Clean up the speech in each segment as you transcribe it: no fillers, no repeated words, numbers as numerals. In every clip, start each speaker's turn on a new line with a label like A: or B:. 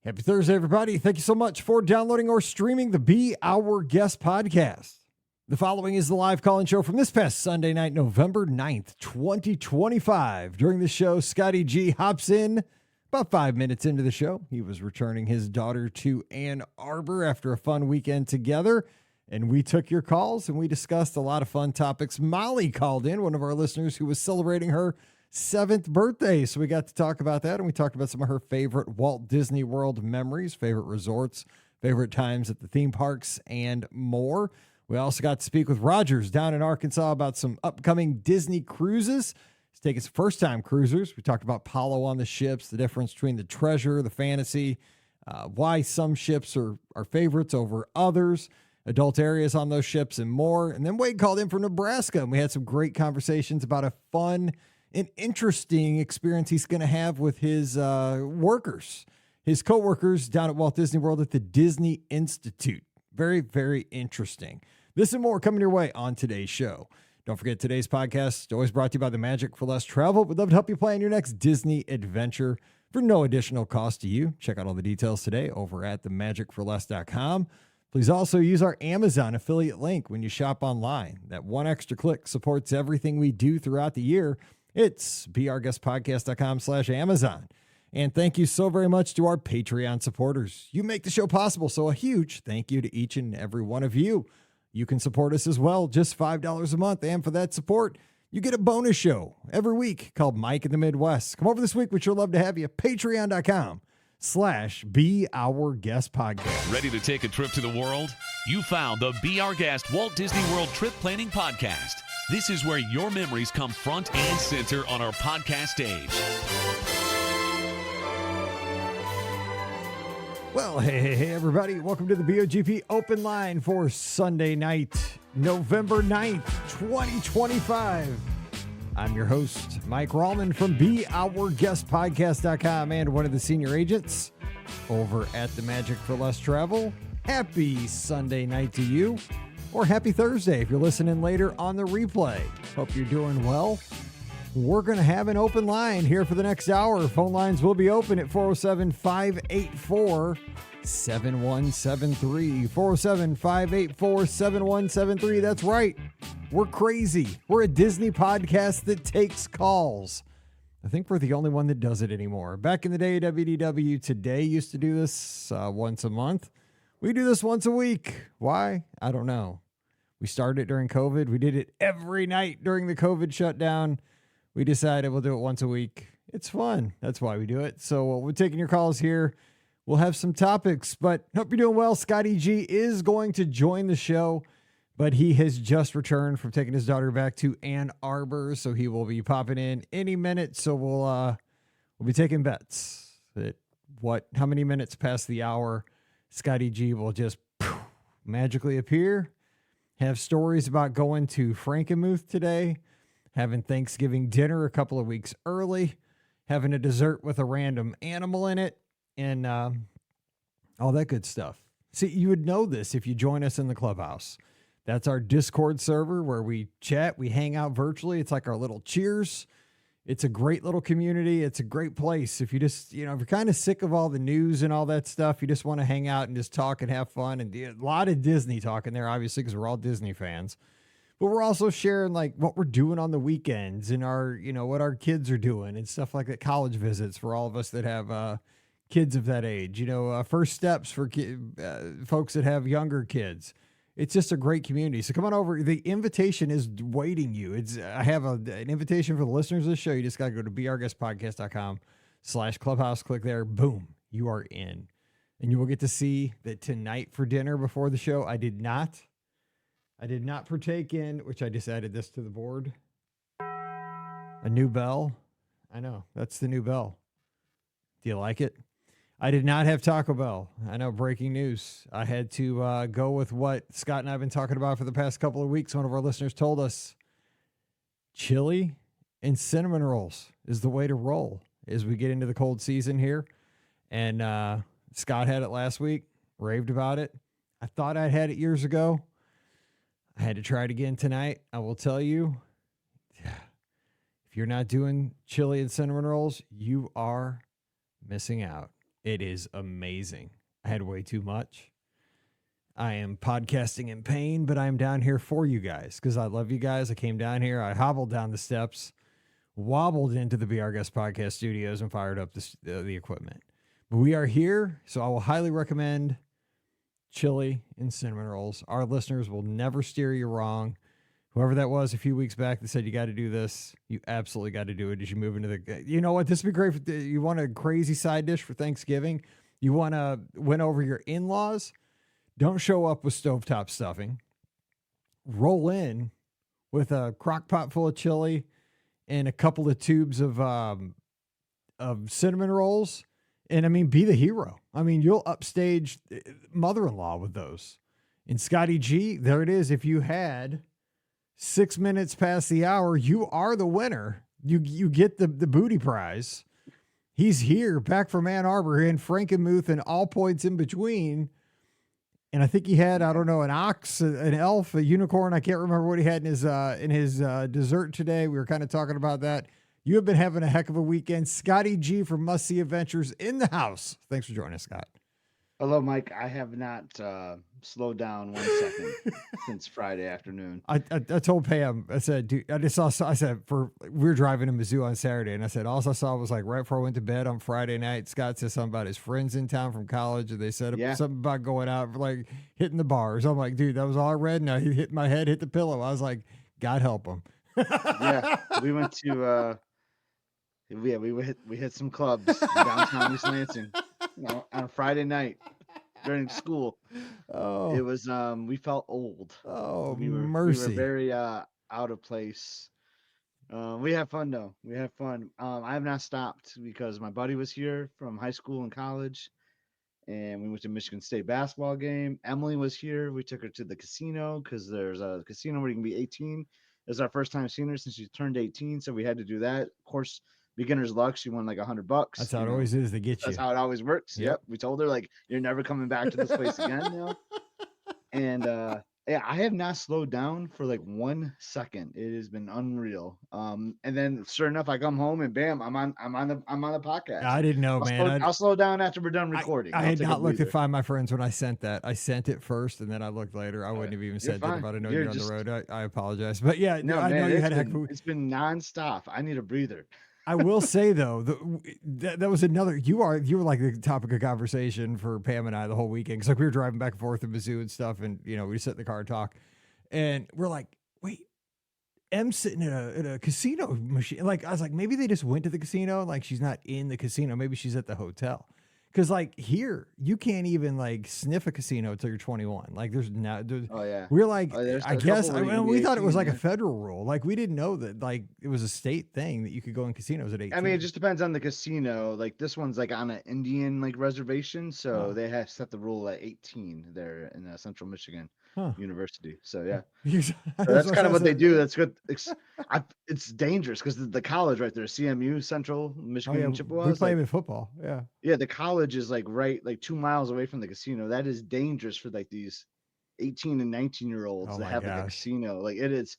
A: Happy Thursday, everybody. Thank you so much for downloading or streaming the Be Our Guest podcast. The following is the live call-in show from this past Sunday night, November 9th, 2025. During the show, Scotty G hops in about 5 minutes into the show. He was returning his daughter to Ann Arbor after a fun weekend together, and we took your calls and we discussed a lot of fun topics. Molly called in, one of our listeners who was celebrating her 7th birthday. So we got to talk about that, and we talked about some of her favorite Walt Disney World memories, favorite resorts, favorite times at the theme parks, and more. We also got to speak with Rogers down in Arkansas about some upcoming Disney cruises. He's taking some first-time cruisers. We talked about Apollo on the ships, the difference between the Treasure, the Fantasy, why some ships are favorites over others, adult areas on those ships, and more. And then Wade called in from Nebraska, and we had some great conversations about a fun an interesting experience he's going to have with his workers, his coworkers down at Walt Disney World at the Disney Institute. Very, very interesting. This and more coming your way on today's show. Don't forget today's podcast, always brought to you by the Magic for Less Travel. We'd love to help you plan your next Disney adventure for no additional cost to you. Check out all the details today over at themagicforless.com. Please also use our Amazon affiliate link when you shop online. That one extra click supports everything we do throughout the year. It's beourguestpodcast.com/Amazon. And thank you so very much to our Patreon supporters. You make the show possible, so a huge thank you to each and every one of you. You can support us as well, just $5 a month. And for that support, you get a bonus show every week called Mike in the Midwest. Come over this week. We'd sure love to have you. Patreon.com/beourguestpodcast.
B: Ready to take a trip to the world? You found the Be Our Guest Walt Disney World Trip Planning Podcast. This is where your memories come front and center on our podcast stage.
A: Well, hey, everybody. Welcome to the BOGP Open Line for Sunday night, November 9th, 2025. I'm your host, Mike Rallman from BeOurGuestPodcast.com and one of the senior agents over at the Magic for Less Travel. Happy Sunday night to you. Or happy Thursday if you're listening later on the replay. Hope you're doing well. We're going to have an open line here for the next hour. Phone lines will be open at 407-584-7173. 407-584-7173. That's right. We're crazy. We're a Disney podcast that takes calls. I think we're the only one that does it anymore. Back in the day, WDW Today used to do this once a month. We do this once a week. Why? I don't know. We started it during COVID. We did it every night during the COVID shutdown. We decided we'll do it once a week. It's fun. That's why we do it. So we're taking your calls here. We'll have some topics, but hope you're doing well. Scotty G is going to join the show, but he has just returned from taking his daughter back to Ann Arbor, so he will be popping in any minute. So we'll be taking bets that how many minutes past the hour Scotty G will just magically appear, have stories about going to Frankenmuth today, having Thanksgiving dinner a couple of weeks early, having a dessert with a random animal in it, and all that good stuff. See, you would know this if you join us in the clubhouse. That's our Discord server where we chat, we hang out virtually. It's like our little cheers. It's a great little community. It's a great place. If you just, if you're kind of sick of all the news and all that stuff, you just want to hang out and just talk and have fun. And a lot of Disney talk in there, obviously, because we're all Disney fans. But we're also sharing like what we're doing on the weekends and our, what our kids are doing and stuff like that. College visits for all of us that have kids of that age, first steps for folks that have younger kids. It's just a great community. So come on over. The invitation is waiting you. I have an invitation for the listeners of the show. You just got to go to beourguestpodcast.com/clubhouse. Click there. Boom. You are in. And you will get to see that tonight for dinner before the show, I did not partake in, which I just added this to the board, a new bell. I know. That's the new bell. Do you like it? I did not have Taco Bell. I know, breaking news. I had to go with what Scott and I have been talking about for the past couple of weeks. One of our listeners told us chili and cinnamon rolls is the way to roll as we get into the cold season here. And Scott had it last week, raved about it. I thought I'd had it years ago. I had to try it again tonight. I will tell you, if you're not doing chili and cinnamon rolls, you are missing out. It is amazing. I had way too much. I am podcasting in pain, but I'm down here for you guys because I love you guys. I came down here. I hobbled down the steps, wobbled into the Be Our Guest podcast studios, and fired up the equipment. But we are here, so I will highly recommend chili and cinnamon rolls. Our listeners will never steer you wrong. Whoever that was a few weeks back that said you got to do this, you absolutely got to do it as you move into the. You know what? This would be great. You want a crazy side dish for Thanksgiving? You want to win over your in-laws? Don't show up with stovetop stuffing. Roll in with a crock pot full of chili and a couple of tubes of cinnamon rolls. And I mean, be the hero. I mean, you'll upstage mother-in-law with those. And Scotty G, there it is. If you had 6 minutes past the hour, you are the winner. You get the booty prize. He's here, back from Ann Arbor, in Frankenmuth and all points in between. And I think he had, I don't know, an ox, an elf, a unicorn. I can't remember what he had in his dessert today. We were kind of talking about that. You have been having a heck of a weekend. Scotty G from Must See Adventures in the house. Thanks for joining us, Scott.
C: Hello, Mike. I have not slowed down 1 second since Friday afternoon.
A: I told Pam, I said, dude, we were driving to Mizzou on Saturday, and I said, all I saw was like right before I went to bed on Friday night, Scott said something about his friends in town from college, and they said something about going out, like hitting the bars. I'm like, dude, that was all I read, and I hit my head, hit the pillow. I was like, God help him.
C: Yeah, we went to, we hit some clubs in downtown East Lansing, on a Friday night during school.
A: Oh,
C: it was we felt old.
A: Oh,
C: mercy. We were very out of place. We had fun though. We had fun. I have not stopped because my buddy was here from high school and college, and we went to Michigan State basketball game. Emily was here. We took her to the casino because there's a casino where you can be 18. It was our first time seeing her since she turned 18, so we had to do that. Of course, beginner's luck. She won like $100.
A: That's how it always is. They get you.
C: That's how it always works. Yep. We told her like, you're never coming back to this place again. And yeah, I have not slowed down for like 1 second. It has been unreal. And then sure enough, I come home and bam, I'm on the podcast.
A: I didn't know, man.
C: I'll slow down after we're done recording.
A: I had not looked to find my friends when I sent that. I sent it first and then I looked later. I wouldn't have even said that if I'd known you're on the road. I apologize. But yeah, no, I know you had a heck of a week.
C: It's been nonstop. I need a breather.
A: I will say though, that was another. You were like the topic of conversation for Pam and I the whole weekend. Cause like we were driving back and forth to Mizzou and stuff, and we sit in the car and talk, and we're like, wait, M's sitting in a casino machine. Like I was like, maybe they just went to the casino. Like she's not in the casino. Maybe she's at the hotel. Cause like here, you can't even like sniff a casino until you're 21. Like there's no.
C: Oh yeah.
A: We're like, I guess we thought it was like a federal rule. Like we didn't know that like it was a state thing that you could go in casinos at 18.
C: I mean, it just depends on the casino. Like this one's like on an Indian like reservation, so they have set the rule at 18 there in Central Michigan University. So yeah, so that's kind of what they do. That's good. It's dangerous because the college right there, CMU, Central Michigan Chippewas.
A: We play them in football. Yeah.
C: Yeah, the college is like right like 2 miles away from the casino. That is dangerous for like these 18 and 19-year-olds that have like a casino. Like it is.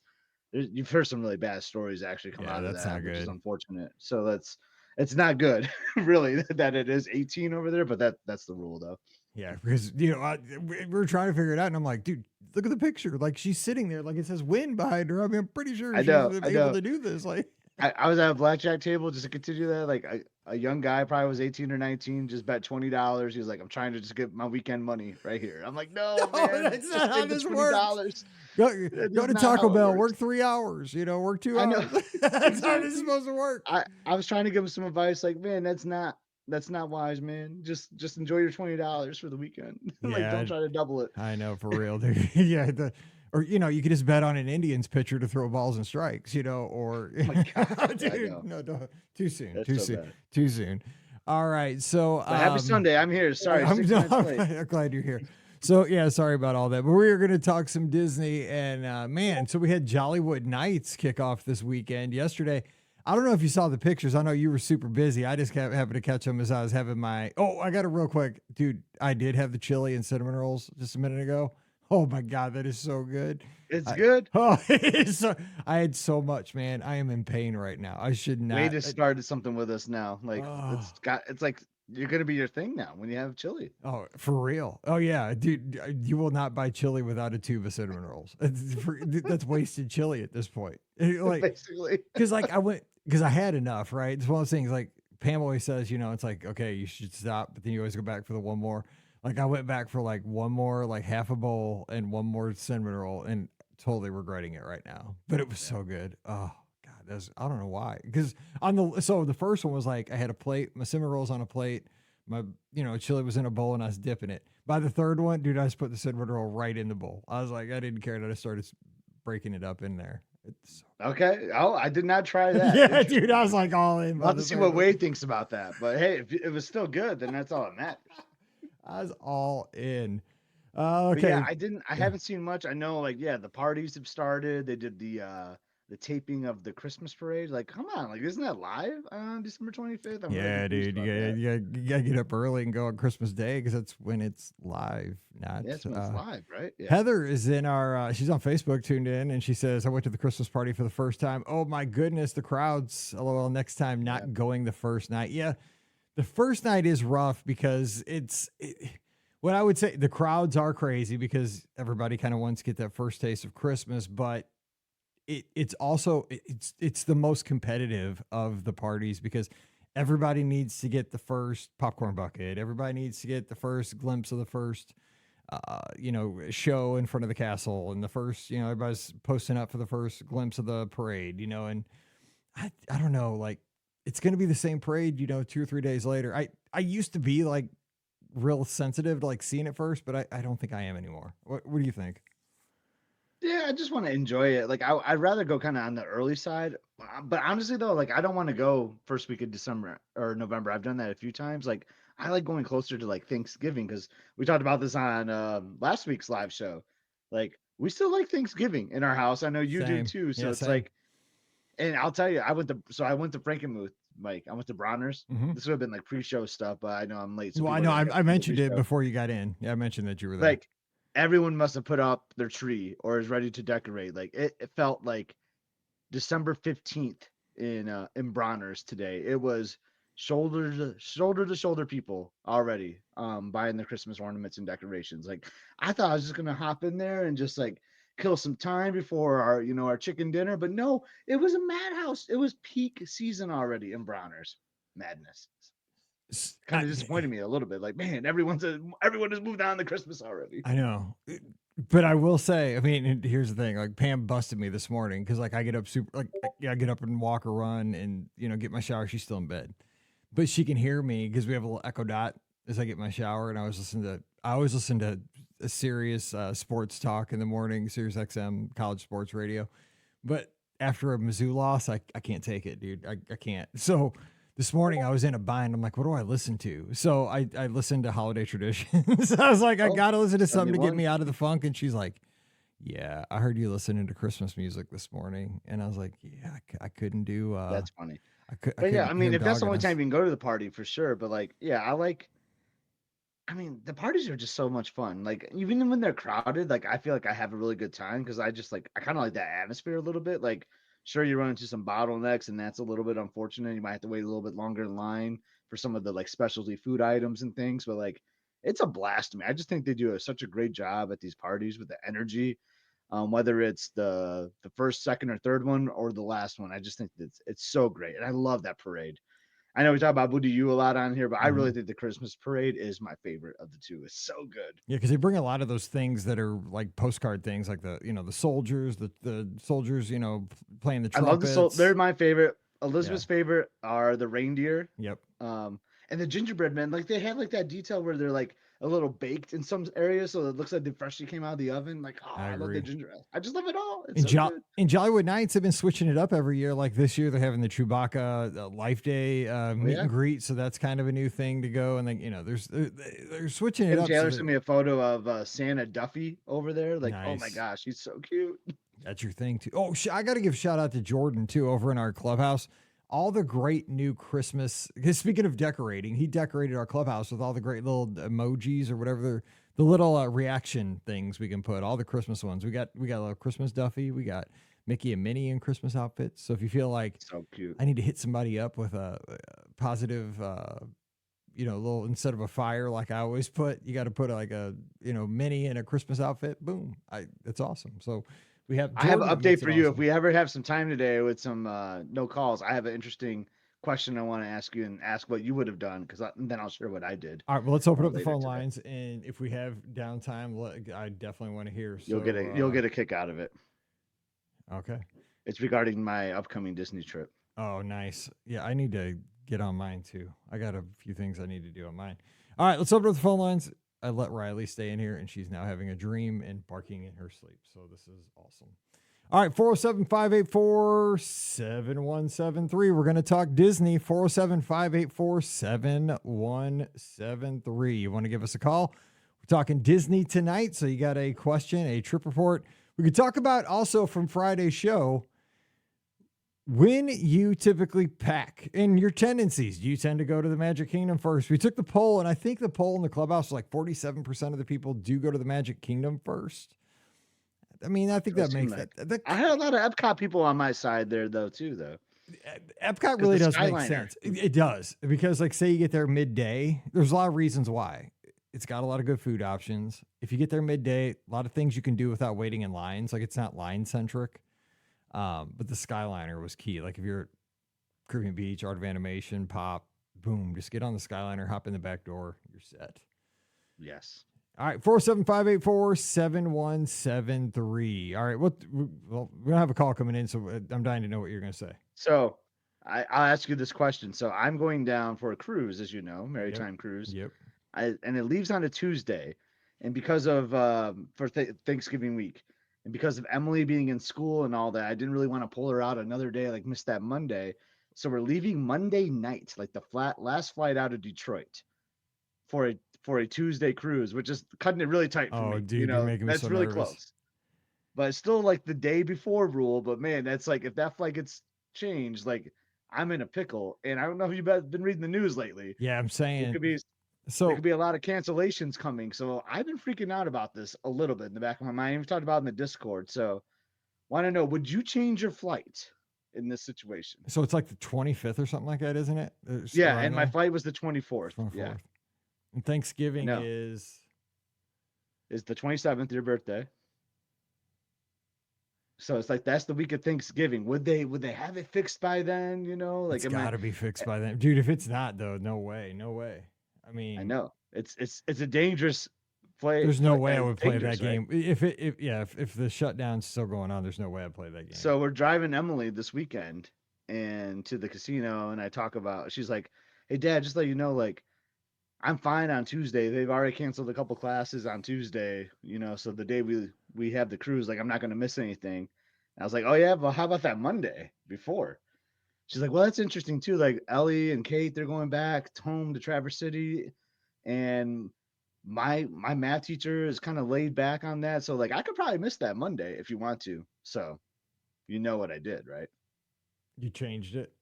C: You've heard some really bad stories actually come out of that, which is unfortunate. So it's not good, really, that it is 18 over there. But that's the rule, though.
A: Yeah, because we're trying to figure it out, and I'm like, dude, look at the picture. Like she's sitting there, like it says "win" behind her. I mean, I'm pretty sure she's able to do this. Like
C: I was at a blackjack table just to continue that. Like a young guy, probably was 18 or 19, just bet $20. He was like, I'm trying to just get my weekend money right here. I'm like, no, man,
A: that's not how this works. Go to Taco Bell, work 3 hours, work 2 hours. That's how this is supposed to work.
C: I was trying to give him some advice, like, man, that's not wise, man. Just enjoy your $20 for the weekend. Like, don't try to double it.
A: I know, for real, dude. Yeah, or you could just bet on an Indians pitcher to throw balls and strikes, or
C: oh my God,
A: dude, no, too soon, that's too soon. All right, so
C: happy Sunday. I'm here. Sorry,
A: I'm glad you're here. So yeah, sorry about all that, but we are going to talk some Disney and man. So we had Jollywood Nights kick off this weekend yesterday. I don't know if you saw the pictures. I know you were super busy. I just happened to catch them as I was having my. Oh, I got it real quick, dude. I did have the chili and cinnamon rolls just a minute ago. Oh my God, that is so good.
C: It's good.
A: Oh, it is so, I had so much, man. I am in pain right now. I should not.
C: We just started something with us now. Like it's like You're gonna be your thing now when you have chili.
A: Oh, for real? Oh yeah, dude. You will not buy chili without a tube of cinnamon rolls. That's wasted chili at this point. Like,
C: Basically.
A: because like because I had enough. Right? It's one of those things. Like Pam always says, it's like, okay, you should stop, but then you always go back for the one more. Like I went back for like one more, like half a bowl and one more cinnamon roll, and totally regretting it right now. But it was so good. Oh God, I don't know why. Because the first one was like I had a plate, my cinnamon rolls on a plate, my chili was in a bowl, and I was dipping it. By the third one, dude, I just put the cinnamon roll right in the bowl. I was like, I didn't care that I started breaking it up in there. It's
C: Okay. Oh, I did not try that.
A: yeah, dude, I was like all in.
C: I'll have to see what Wade thinks about that. But hey, if it was still good, then that's all that matters.
A: I was all in.
C: But
A: Okay.
C: yeah, I haven't seen much. I know, like, yeah, the parties have started. They did the taping of the Christmas parade. Like, come on, like, isn't that live on December 25th? I'm really
A: Yeah,
C: confused
A: dude,
C: about that.
A: you gotta get up early and go on Christmas Day because that's when it's live. Not
C: Yeah, it's when it's live, right? Yeah.
A: Heather is in our. She's on Facebook, tuned in, and she says, "I went to the Christmas party for the first time. Oh my goodness, the crowds. LOL. Next time, not going the first night. Yeah, the first night is rough because what I would say, the crowds are crazy because everybody kind of wants to get that first taste of Christmas, but it's also it's the most competitive of the parties because everybody needs to get the first popcorn bucket. Everybody needs to get the first glimpse of the first show in front of the castle, and the first, everybody's posting up for the first glimpse of the parade, and I don't know, like it's going to be the same parade, 2 or 3 days later. I used to be like real sensitive to like seeing it first, but I don't think I am anymore. What do you think?
C: Yeah, I just want to enjoy it. Like, I'd rather go kind of on the early side. But honestly, though, like, I don't want to go first week of December or November. I've done that a few times. Like, I like going closer to like Thanksgiving because we talked about this on last week's live show. Like, we still like Thanksgiving in our house. I know you do
A: Same.
C: too. So
A: Yeah,
C: it's
A: same.
C: like, and I'll tell you, I went to Frankenmuth, Mike. I went to Bronner's.
A: Mhm.
C: This would have been like pre-show stuff, but I know I'm late. So
A: Well, I
C: people
A: know
C: are gonna
A: I
C: get the
A: mentioned it
C: pre-show.
A: before you got in. Yeah, I mentioned that you were there.
C: Like, everyone must have put up their tree or is ready to decorate. Like, it felt like December 15th in Bronner's today. It was shoulder to shoulder people already buying the Christmas ornaments and decorations. Like, I thought I was just gonna hop in there and just like kill some time before our chicken dinner, but no, it was a madhouse. It was peak season already in Bronner's. Madness. Kind of disappointed me a little bit. Like, man, everyone has moved on to Christmas already.
A: I know. But I will say, I mean, here's the thing. Like Pam busted me this morning because like I get up I get up and walk or run and get my shower. She's still in bed, but she can hear me because we have a little Echo Dot as I get my shower. And I always listen to a serious sports talk in the morning, Sirius XM college sports radio. But after a Mizzou loss, I can't take it, dude. I can't. So this morning I was in a bind. I'm like, what do I listen to? So I listened to Holiday Traditions. I was like, I got to listen to something to get me out of the funk. And she's like, yeah, I heard you listening to Christmas music this morning. And I was like, yeah, I couldn't do.
C: That's funny.
A: But
C: yeah, I mean, if that's the only time you can go to the party, for sure. But like, yeah, I mean, the parties are just so much fun. Like, even when they're crowded, like, I feel like I have a really good time because I kind of like that atmosphere a little bit. Like, sure, you run into some bottlenecks, and that's a little bit unfortunate. You might have to wait a little bit longer in line for some of the like specialty food items and things. But like, it's a blast to me. I just think they do such a great job at these parties with the energy. Whether it's the first, second, or third one or the last one, I just think it's so great, and I love that parade. I know we talk about Voodoo U a lot on here, but I really think the Christmas parade is my favorite of the two. It's so good.
A: Yeah, because they bring a lot of those things that are like postcard things, like the soldiers, the soldiers, playing the trumpets.
C: I love the they're my favorite. Elizabeth's favorite are the reindeer.
A: Yep.
C: And the gingerbread men, like they had like that detail where they're like a little baked in some areas, so it looks like they freshly came out of the oven. Like, oh, I love the gingerbread. I just love it all. It's so good.
A: And Jollywood Nights have been switching it up every year. Like this year, they're having the Chewbacca Life Day meet and greet, so that's kind of a new thing to go. And then they're switching it up.
C: Taylor sent me a photo of Santa Duffy over there. Like,
A: nice.
C: Oh my gosh, he's so cute.
A: That's your thing too. Oh, I got to give a shout out to Jordan too over in our clubhouse. All the great new Christmas, because speaking of decorating, he decorated our clubhouse with all the great little emojis or whatever the little reaction things we can put, all the Christmas ones. We got a little Christmas Duffy. We got Mickey and Minnie in Christmas outfits. So if you feel like
C: so cute,
A: I need to hit somebody up with a positive, a little, instead of a fire like I always put, you got to put like a, mini in a Christmas outfit. Boom. It's awesome. So we have
C: I have an
A: Jordan that makes
C: update
A: it
C: for you. If
A: awesome.
C: we ever have some time today with some no calls, I have an interesting question I want to ask you and ask what you would have done because then I'll share what I did
A: All right, well, let's open up the
C: later
A: phone
C: today.
A: lines, and if we have downtime, I definitely want to hear.
C: You'll get a kick out of it.
A: Okay.
C: It's regarding my upcoming Disney trip.
A: Oh, nice. Yeah, I need to get on mine too. I got a few things I need to do on mine. All right, let's open up the phone lines. I let Riley stay in here, and she's now having a dream and barking in her sleep. So this is awesome. All right, 407 584 7173. We're going to talk Disney. 407 584 7173. You want to give us a call? We're talking Disney tonight. So you got a question, a trip report. We could talk about also from Friday's show when you typically pack and your tendencies. Do you tend to go to the Magic Kingdom first? We took the poll, and I think the poll in the clubhouse was like 47% of the people do go to the Magic Kingdom first. I mean, I think that makes that.
C: I had a lot of Epcot people on my side there, though, too, though.
A: Epcot really does make sense. It does. Because, like, say you get there midday, there's a lot of reasons why. It's got a lot of good food options. If you get there midday, a lot of things you can do without waiting in lines. Like, it's not line-centric. But the Skyliner was key. Like, if you're at Caribbean Beach, Art of Animation, Pop, boom, just get on the Skyliner, hop in the back door, you're set.
C: Yes.
A: All right, 475847173. All right, well, we're gonna have a call coming in, so I'm dying to know what you're gonna say.
C: So I'll ask you this question. So I'm going down for a cruise, as you know, maritime cruise.
A: Yep.
C: And it leaves on a Tuesday, and because of for Thanksgiving week, and because of Emily being in school and all that, I didn't really want to pull her out another day, like miss that Monday. So we're leaving Monday night, like the last flight out of Detroit, for a Tuesday cruise, which is cutting it really tight for me.
A: Dude, you're making me
C: that's
A: so
C: really
A: nervous.
C: close. But it's still like the day before rule. But man, that's like if that flight gets changed, like I'm in a pickle. And I don't know if you've been reading the news lately.
A: Yeah, I'm saying
C: there could be a lot of cancellations coming. So I've been freaking out about this a little bit in the back of my mind. We've talked about it in the Discord. So want to know, would you change your flight in this situation?
A: So it's like the 25th or something like that, isn't it?
C: Yeah, and my flight was the 24th. Yeah.
A: And Thanksgiving is
C: the 27th, your birthday. So it's like that's the week of Thanksgiving. Would they have it fixed by then? Like
A: it's got to be fixed by then, dude. If it's not, though, no way. I mean,
C: I know it's a dangerous play.
A: There's no way I would play that game.
C: Right?
A: If the shutdown's still going on, there's no way I'd play that game.
C: So we're driving Emily this weekend and to the casino, and I talk about. She's like, "Hey, Dad, just let you know, like, I'm fine on Tuesday. They've already canceled a couple classes on Tuesday, so the day we have the cruise, like I'm not going to miss anything." And I was like, "Oh yeah, well how about that Monday before?" She's like, "Well, that's interesting too. Like Ellie and Kate, they're going back home to Traverse City, and my math teacher is kind of laid back on that. So like I could probably miss that Monday if you want to." So you know what I did, right?
A: You changed it.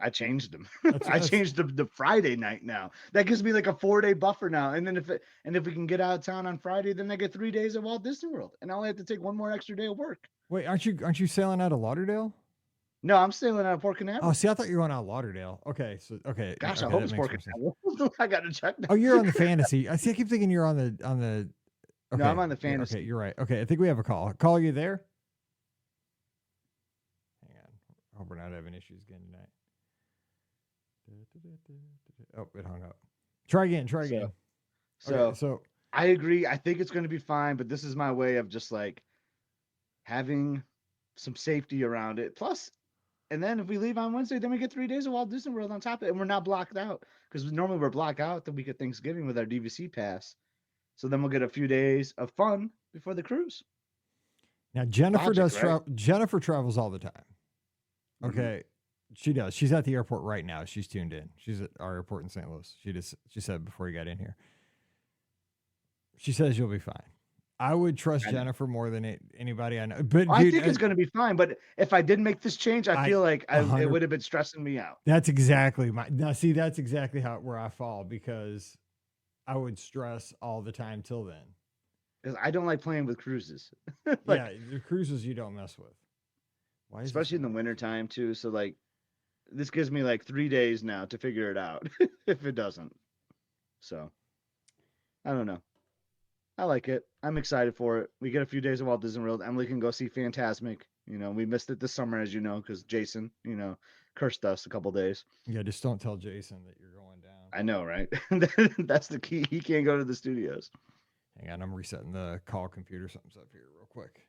C: I changed them. I changed the Friday night now. That gives me like a 4-day buffer now. And then if we can get out of town on Friday, then I get 3 days at Walt Disney World, and I only have to take one more extra day of work.
A: Wait, aren't you sailing out of Lauderdale?
C: No, I'm sailing out of Port Canaveral.
A: Oh, see, I thought you were going out of Lauderdale. Okay,
C: Gosh,
A: okay,
C: I hope it's Port Canaveral. I got to check that.
A: Oh, you're on the fantasy. I keep thinking you're on the. Okay.
C: No, I'm on the fantasy.
A: Okay, you're right. Okay, I think we have a call. Call, you there? Hang on. I hope we're not having issues again tonight. Oh, it hung up. Try again.
C: So I agree. I think it's going to be fine, but this is my way of just like having some safety around it. Plus, and then if we leave on Wednesday, then we get 3 days of Walt Disney World on top of it, and we're not blocked out because normally we're blocked out the week of Thanksgiving with our DVC pass. So then we'll get a few days of fun before the cruise.
A: Now Jennifer Jennifer travels all the time. Okay. Mm-hmm. She does. She's at the airport right now. She's tuned in. She's at our airport in St. Louis. She said before you got in here. She says you'll be fine. I would trust Jennifer more than anybody I know. But
C: I think it's going to be fine. But if I didn't make this change, I feel like it would have been stressing me out.
A: That's exactly that's exactly where I fall, because I would stress all the time till then.
C: Because I don't like playing with cruises.
A: Yeah, the cruises you don't mess with.
C: Why? Especially in the wintertime too. So like, this gives me like 3 days now to figure it out if it doesn't. So I don't know. I like it. I'm excited for it. We get a few days of Walt Disney World. Emily can go see Fantasmic. We missed it this summer, as you know, because Jason, cursed us a couple days.
A: Yeah, just don't tell Jason that you're going down.
C: I know, right? That's the key. He can't go to the studios.
A: Hang on, I'm resetting the call computer. Something's up here real quick.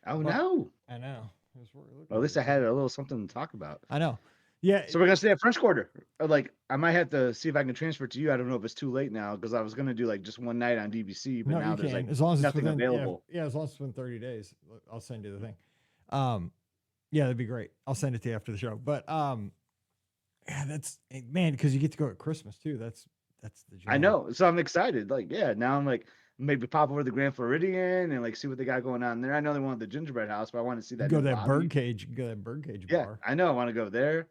C: Oh, no.
A: I know.
C: Well, at least I had a little something to talk about.
A: I know. Yeah.
C: So we're gonna stay at French Quarter. Like, I might have to see if I can transfer it to you. I don't know if it's too late now because I was gonna do like just one night on DVC, but
A: No,
C: now
A: you
C: there's
A: can.
C: like
A: As long as
C: nothing
A: it's within,
C: available.
A: Yeah, as long as it's within 30 days, I'll send you the thing. Yeah, that'd be great. I'll send it to you after the show. But yeah, that's man, because you get to go at Christmas too. That's the
C: I know, so I'm excited. Like, yeah, now I'm like maybe pop over to the Grand Floridian and like see what they got going on there. I know they want the gingerbread house, but I want to see that.
A: Go
C: new
A: to that
C: lobby.
A: birdcage. Go to that birdcage bar.
C: Yeah, I know. I want to go there.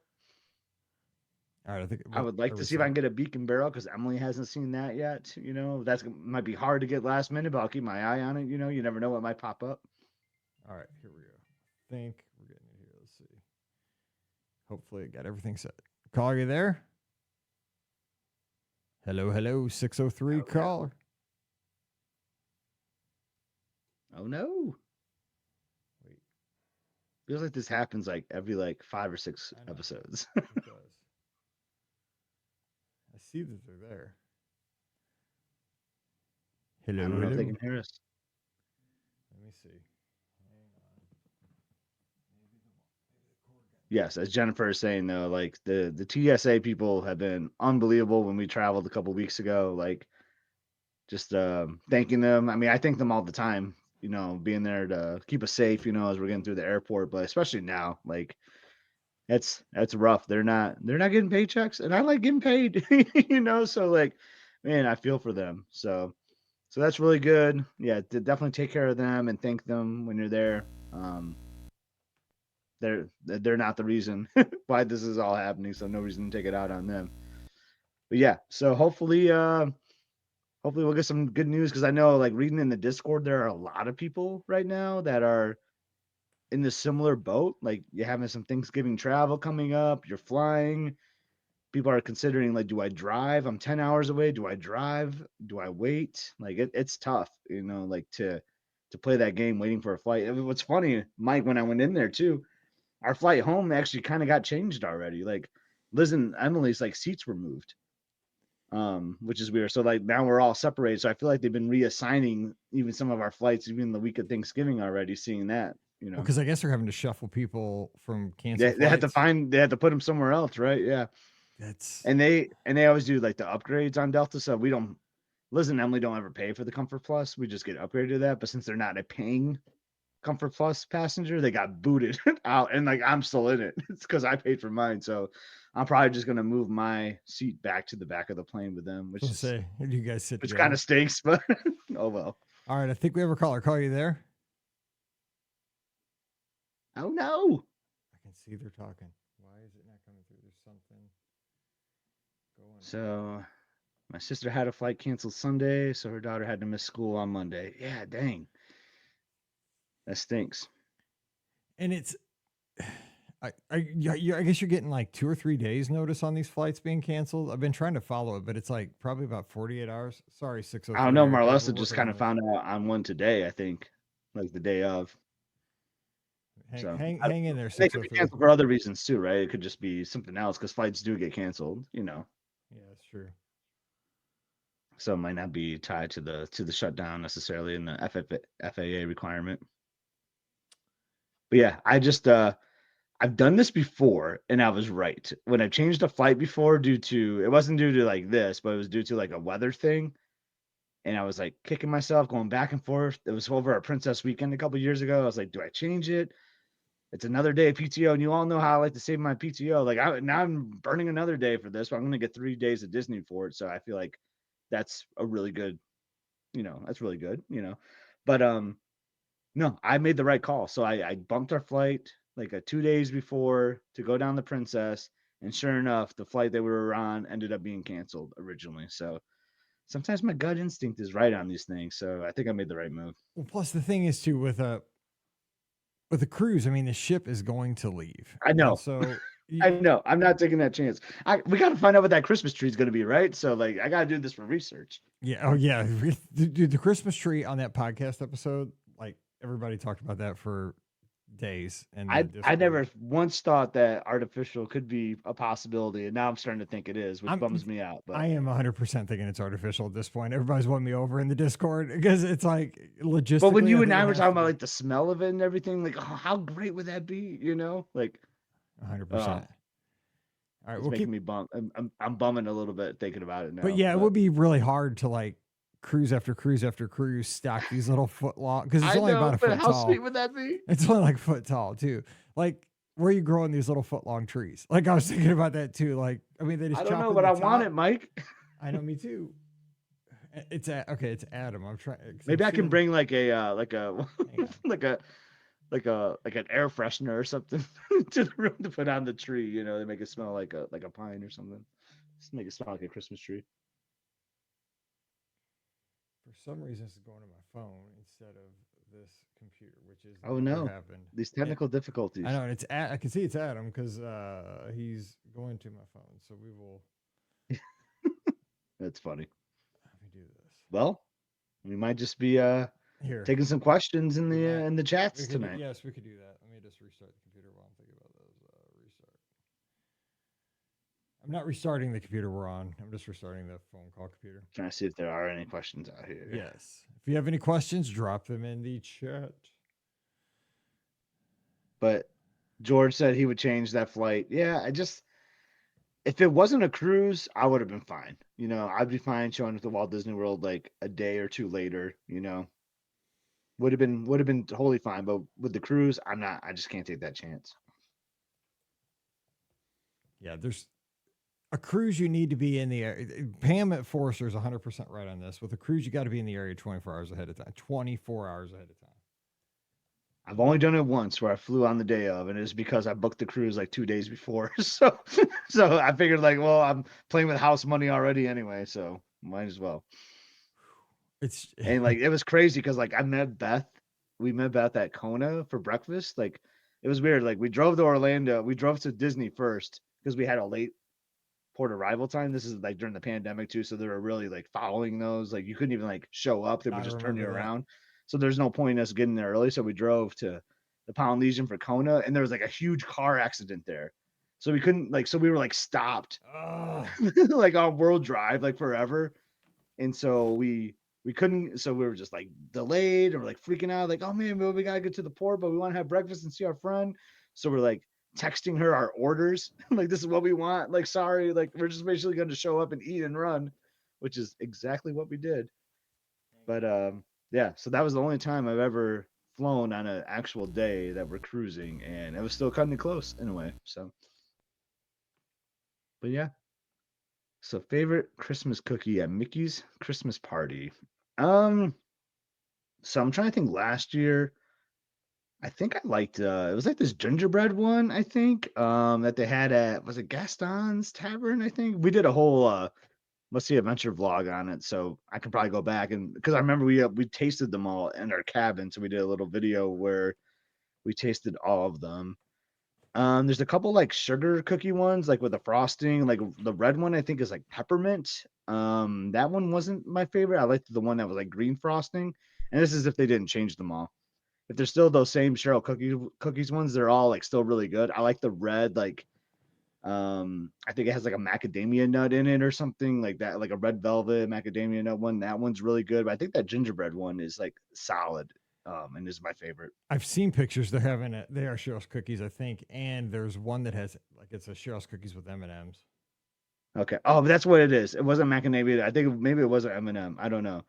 A: All right, I think
C: I would like to see if I can get a Beacon Barrel because Emily hasn't seen that yet. That's might be hard to get last minute, but I'll keep my eye on it. You never know what might pop up.
A: All right, here we go. I think we're getting it here. Let's see. Hopefully, it got everything set. Caller, you there? Hello, 603 caller.
C: Oh no!
A: Wait,
C: feels like this happens like every 5 or 6 episodes.
A: it does. I see that they're there. Hello,
C: I don't know if they can hear us.
A: Let me see.
C: Yes, as Jennifer is saying though, like the TSA people have been unbelievable when we traveled a couple weeks ago. Like, just thanking them. I mean, I thank them all the time. Being there to keep us safe. As we're getting through the airport, but especially now, like that's rough. They're not getting paychecks, and I like getting paid. So like, man, I feel for them. So that's really good. Yeah, to definitely take care of them and thank them when you're there. They're not the reason why this is all happening, so no reason to take it out on them. But yeah, so hopefully we'll get some good news because I know, like, reading in the Discord, there are a lot of people right now that are in the similar boat. Like, you're having some Thanksgiving travel coming up, you're flying. People are considering, like, do I drive? I'm 10 hours away. Do I drive? Do I wait? Like, it's tough, like to play that game waiting for a flight. I mean, what's funny, Mike, when I went in there too, our flight home actually kind of got changed already. Like, Liz and Emily's seats were moved, which is weird. So like now we're all separated. So I feel like they've been reassigning even some of our flights, even the week of Thanksgiving already. Seeing that,
A: because I guess they're having to shuffle people from cancel.
C: They had to put them somewhere else, right? Yeah, and they always do like the upgrades on Delta. So we don't. Liz and Emily don't ever pay for the Comfort Plus. We just get upgraded to that. But since they're not a paying Comfort Plus passenger, they got booted out, and like I'm still in it. It's because I paid for mine, so I'm probably just gonna move my seat back to the back of the plane with them, which
A: you guys sit
C: which kind of stinks, but oh well.
A: All right, I think we have a caller. Call you there?
C: Oh no!
A: I can see they're talking. Why is it not coming through? There's something going.
C: So my sister had a flight canceled Sunday, so her daughter had to miss school on Monday. Yeah, dang. That stinks.
A: And it's, I guess you're getting like 2 or 3 days notice on these flights being canceled. I've been trying to follow it, but it's like probably about 48 hours. Sorry, 603.
C: I don't know. Marlessa just kind of found out on one today, I think, like the day of.
A: Hang in there.
C: They could be canceled for other reasons too, right? It could just be something else because flights do get canceled,
A: Yeah, that's true.
C: So it might not be tied to the shutdown necessarily in the FAA requirement. But yeah, I just I've done this before and I was right. When I've changed a flight before it wasn't due to like this, but it was due to like a weather thing. And I was like kicking myself, going back and forth. It was over our Princess weekend a couple of years ago. I was like, do I change it? It's another day of PTO, and you all know how I like to save my PTO. Like now I'm burning another day for this, but I'm going to get 3 days of Disney for it. So I feel like that's a really good, that's really good, But no, I made the right call. So I bumped our flight like 2 days before to go down the Princess, and sure enough, the flight that we were on ended up being canceled originally. So sometimes my gut instinct is right on these things. So I think I made the right move.
A: Well, plus the thing is too with a cruise, I mean, the ship is going to leave.
C: I know.
A: And so
C: I know. I'm not taking that chance. We got to find out what that Christmas tree is going to be, right? So like, I got to do this for research.
A: Yeah. Oh, yeah. Dude, the Christmas tree on that podcast episode, like everybody talked about that for days. And
C: I never once thought that artificial could be a possibility, and now I'm starting to think it is, which bums me out. But
A: I am 100% thinking it's artificial at this point. Everybody's won me over in the Discord because it's like logistically.
C: But when you and I were talking about like the smell of it and everything, like, oh, how great would that be? Like
A: 100%. All right,
C: it's making me bum. I'm bumming a little bit thinking about it now.
A: But yeah, it would be really hard to like cruise after cruise after cruise stack these little foot long because it's only about a foot tall.
C: How sweet would that be?
A: It's only like a foot tall too. Like where are you growing these little foot long trees? Like I was thinking about that too. Like I mean, they just.
C: I don't know, but I want it, Mike.
A: I know, me too. It's okay. It's Adam. I'm trying.
C: Maybe I can bring like a like an air freshener or something to the room to put on the tree. They make it smell like a pine or something. Just make it smell like a Christmas tree.
A: For some reason, it's going to my phone instead of this computer, which is
C: what happened. These technical difficulties.
A: I know, and I can see it's Adam because he's going to my phone. So we will.
C: That's funny.
A: Let me do this.
C: Well, we might just be
A: here
C: taking some questions in the chats tonight.
A: Yes, we could do that. Let me just restart the computer while I'm thinking about those. Restart. I'm not restarting the computer we're on. I'm just restarting the phone call computer.
C: Trying to see if there are any questions out here.
A: Yes. If you have any questions, drop them in the chat.
C: But George said he would change that flight. Yeah, if it wasn't a cruise, I would have been fine. I'd be fine showing up to Walt Disney World like a day or two later, would have been totally fine. But with the cruise, I just can't take that chance.
A: Yeah, there's a cruise you need to be in the area. Pam at Forrester is 100% right on this. With a cruise, you got to be in the area 24 hours ahead of time. 24 hours ahead of time.
C: I've only done it once where I flew on the day of, and it's because I booked the cruise like 2 days before. So I figured like, well, I'm playing with house money already anyway, so might as well. And like, it was crazy because like we met Beth at Kona for breakfast. Like, it was weird. Like, we drove to Orlando. We drove to Disney first because we had a late port arrival time. This is like during the pandemic too, so they were really like following those. Like, you couldn't even like show up; they would just turn you around. So there's no point in us getting there early. So we drove to the Polynesian for Kona, and there was like a huge car accident there. So we couldn't so we were like stopped like on World Drive like forever. And so we couldn't, so we were just like delayed and we're like freaking out, like, oh man, we gotta get to the port, but we want to have breakfast and see our friend. So we're like texting her our orders, like, this is what we want, like, sorry, like, we're just basically going to show up and eat and run, which is exactly what we did. But yeah, so that was the only time I've ever flown on an actual day that we're cruising, and it was still cutting it close in a way. So, but yeah. So, favorite Christmas cookie at Mickey's Christmas party. So I'm trying to think. Last year, I think I liked it was like this gingerbread one, I think, that they had at, was it Gaston's Tavern? I think we did a whole Must See Adventure vlog on it, so I could probably go back, and because I remember we tasted them all in our cabin, so we did a little video where we tasted all of them. There's a couple like sugar cookie ones, like with the frosting, like the red one I think is like peppermint. That one wasn't my favorite. I liked the one that was like green frosting, and this is if they didn't change them all. If they're still those same Cheryl cookies ones, they're all like still really good. I like the red, like I think it has like a macadamia nut in it or something like that, like a red velvet macadamia nut one. That one's really good, but I think that gingerbread one is like solid, and is my favorite.
A: I've seen pictures. They're having it. They are Cheryl's cookies, I think, and there's one that has like, it's a Cheryl's cookies with M&Ms.
C: Okay. Oh, but that's what it is. It wasn't macadamia. I think maybe it was an M&M. I don't know.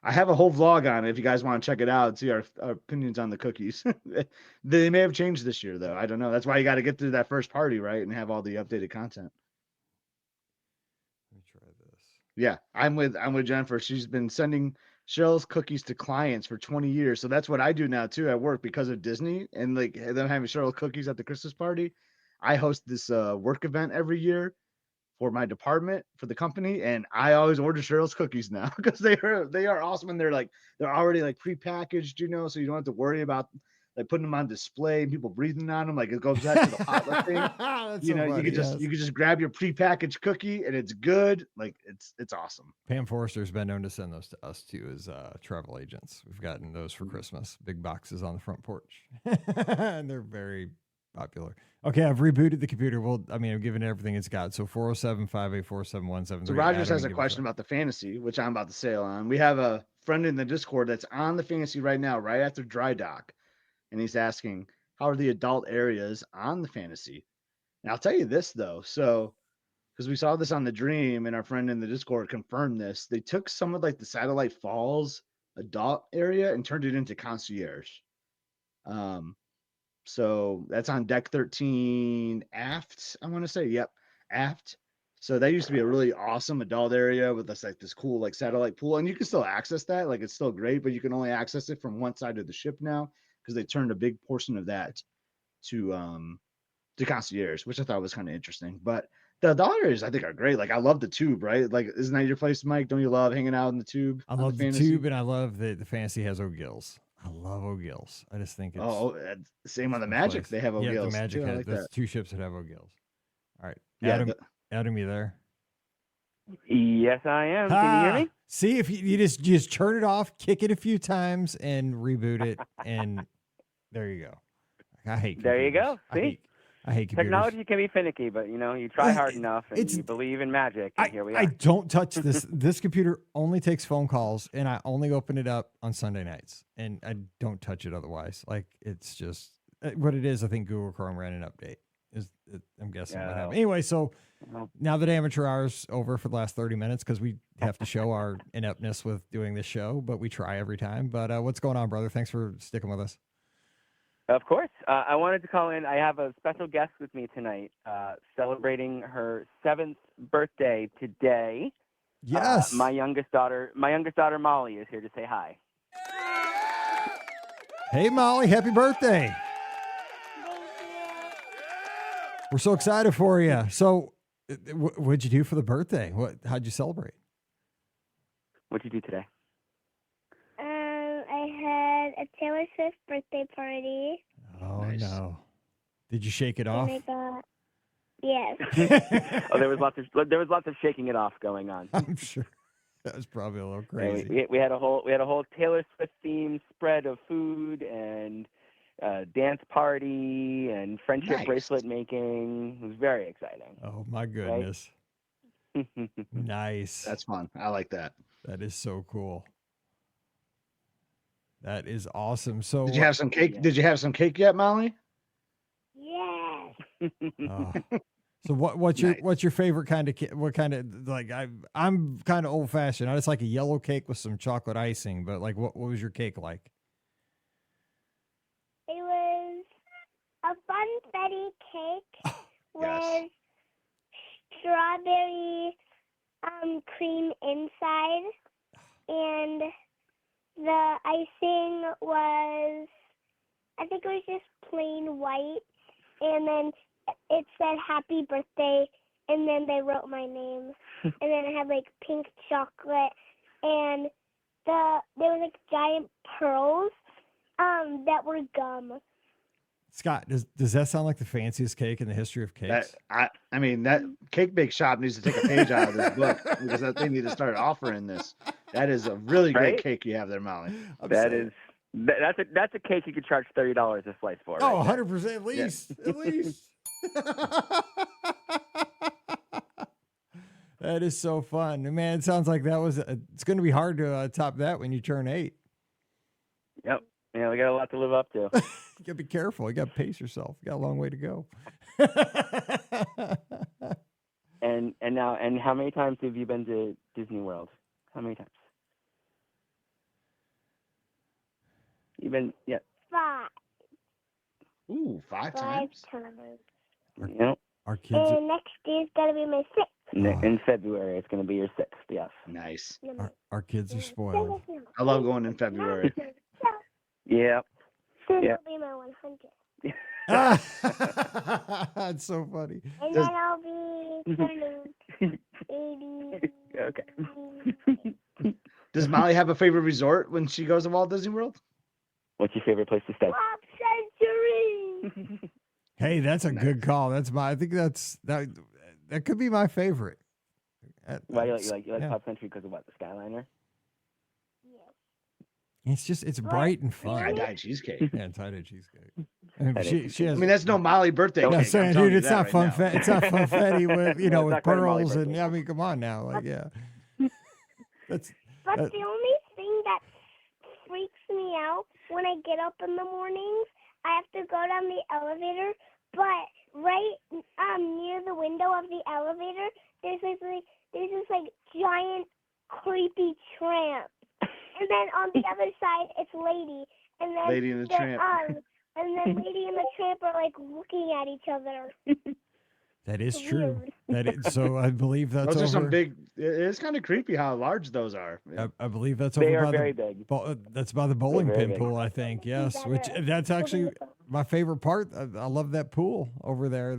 C: I have a whole vlog on it if you guys want to check it out and see our opinions on the cookies. They may have changed this year, though. I don't know. That's why you got to get through that first party, right, and have all the updated content.
A: Let me try this.
C: Yeah, I'm with Jennifer. She's been sending Cheryl's cookies to clients for 20 years. So that's what I do now, too, at work because of Disney and like them having Cheryl's cookies at the Christmas party. I host this work event every year for my department, for the company, and I always order Cheryl's cookies now because they are awesome, and they're already like prepackaged, so you don't have to worry about like putting them on display and people breathing on them. Like it goes back to the potluck thing.
A: That's
C: You
A: so
C: know,
A: funny,
C: you could just grab your prepackaged cookie and it's good. Like it's awesome.
A: Pam Forrester's been known to send those to us too as travel agents. We've gotten those for Christmas. Big boxes on the front porch. And they're very popular. Okay, I've rebooted the computer. Well, I mean, I'm giving it everything it's got. So 407-584-7173.
C: So Rogers has a question about the fantasy, which I'm about to sail on. We have a friend in the Discord that's on the fantasy right now, right after dry dock. And he's asking, how are the adult areas on the fantasy? And I'll tell you this though. So because we saw this on the dream and our friend in the Discord confirmed this, they took some of like the Satellite Falls adult area and turned it into concierge. So that's on deck 13 aft, I want to say. Yep, aft. So that used to be a really awesome adult area with this cool like satellite pool, and you can still access that. Like it's still great, but you can only access it from one side of the ship now because they turned a big portion of that to concierge, which I thought was kind of interesting. But the adult areas I think are great. Like I love the tube, right? Like isn't that your place, Mike? Don't you love hanging out in the tube?
A: I love the tube, and I love that the fantasy has O'Gills. I love O'Gills. I just think it's
C: same on the Magic. They have O'Gills.
A: Yeah, the Magic has there's 2 ships that have O'Gills. All right, Adam, you there?
D: Yes, I am. Can you hear me?
A: See, if you just turn it off, kick it a few times, and reboot it, and there you go. I hate computers.
D: There you go. See?
A: I hate computers.
D: Technology can be finicky, but you try hard enough and you believe in magic, and here we are.
A: I don't touch this. This computer only takes phone calls, and I only open it up on Sunday nights, and I don't touch it otherwise. Like it's just what it is. I think Google Chrome ran an update. I'm guessing what happened. Anyway, so now that amateur hour's over for the last 30 minutes because we have to show our ineptness with doing this show, but we try every time. But what's going on, brother? Thanks for sticking with us.
D: Of course. I wanted to call in. I have a special guest with me tonight, celebrating her 7th birthday today.
A: Yes.
D: My youngest daughter, Molly, is here to say hi.
A: Hey, Molly. Happy birthday. We're so excited for you. So what'd you do for the birthday? How'd you celebrate?
D: What'd you do today?
E: I had a Taylor Swift birthday party.
A: Oh, nice. No. Did you shake it off?
E: Yes.
D: There was lots of shaking it off going on.
A: I'm sure. That was probably a little crazy.
D: We had a whole Taylor Swift themed spread of food and dance party and friendship bracelet making. It was very exciting.
A: Oh my goodness. Right? Nice.
C: That's fun. I like that.
A: That is so cool. That is awesome. So
C: did you have some cake? Yeah. Did you have some cake yet, Molly?
E: Yes.
A: So what's your favorite kind of cake? What kind of I'm kind of old fashioned. I just like a yellow cake with some chocolate icing. But like, what was your cake like?
E: It was a funfetti cake with strawberry cream inside, and the icing was, I think it was just plain white, and then it said happy birthday, and then they wrote my name, and then it had like pink chocolate, and there were like giant pearls that were gum.
A: Scott, does that sound like the fanciest cake in the history of cakes?
C: I mean, that cake bake shop needs to take a page out of this book because that they need to start offering this. That is a really great cake you have there, Molly.
D: That's a cake you could charge $30 a slice for.
A: Oh, 100% at least. Yeah. At least. That is so fun. Man, it sounds like it's going to be hard to top that when you turn 8.
D: Yep. Yeah, we got a lot to live up to.
A: You got to be careful. You got to pace yourself. You got a long way to go.
D: And how many times have you been to Disney World? How many times? You've been,
E: 5.
C: Ooh, 5 times?
E: 5 times.
D: Yep.
A: Our kids.
E: And next year's gonna be my 6th.
D: In February, it's gonna be your 6th. Yes.
C: Nice.
A: Our kids are spoiled.
C: I love going in February.
D: Yep.
E: Soon
D: yep.
E: will be my 100th.
A: That's so funny.
E: And then I'll be turning 80.
D: Okay.
C: Does Molly have a favorite resort when she goes to Walt Disney World?
D: What's your favorite place to stay?
E: Pop Century.
A: Hey, that's a
C: Nice.
A: good call. I think that could be my favorite.
D: Why you like
A: Yeah.
D: Pop Century because of what? The Skyliner?
A: It's bright and fun.
C: Tie-dye cheesecake.
A: Yeah, tie-dye cheesecake. And she
C: I
A: has.
C: mean, that's no Molly birthday
A: No,
C: cake.
A: saying,
C: I'm telling
A: dude,
C: you
A: it's
C: that
A: not
C: right
A: fun.
C: now.
A: It's not funfetti with
D: No, it's
A: with
D: not quite a Molly
A: pearls and
D: birthday
A: I mean, come on now, like That's
E: But
A: That-
E: the only thing that freaks me out when I get up in the mornings, I have to go down the elevator, but right near the window of the elevator, there's this giant creepy tramp, and then on the other side it's Lady, and then
C: Lady and the Tramp.
E: and then Lady and the Tramp are like looking at each other.
A: that is
E: It's
A: true.
E: weird.
A: So I believe that's
C: Those are some
A: over.
C: big. It's kind of creepy how large those are.
A: I believe that's
D: They
A: over
D: are
A: by
D: very
A: the.
D: big.
A: That's by the bowling
D: very
A: pin
D: big.
A: pool, I think. Yes,
E: Better.
A: which that's actually my favorite part. I love that pool over there.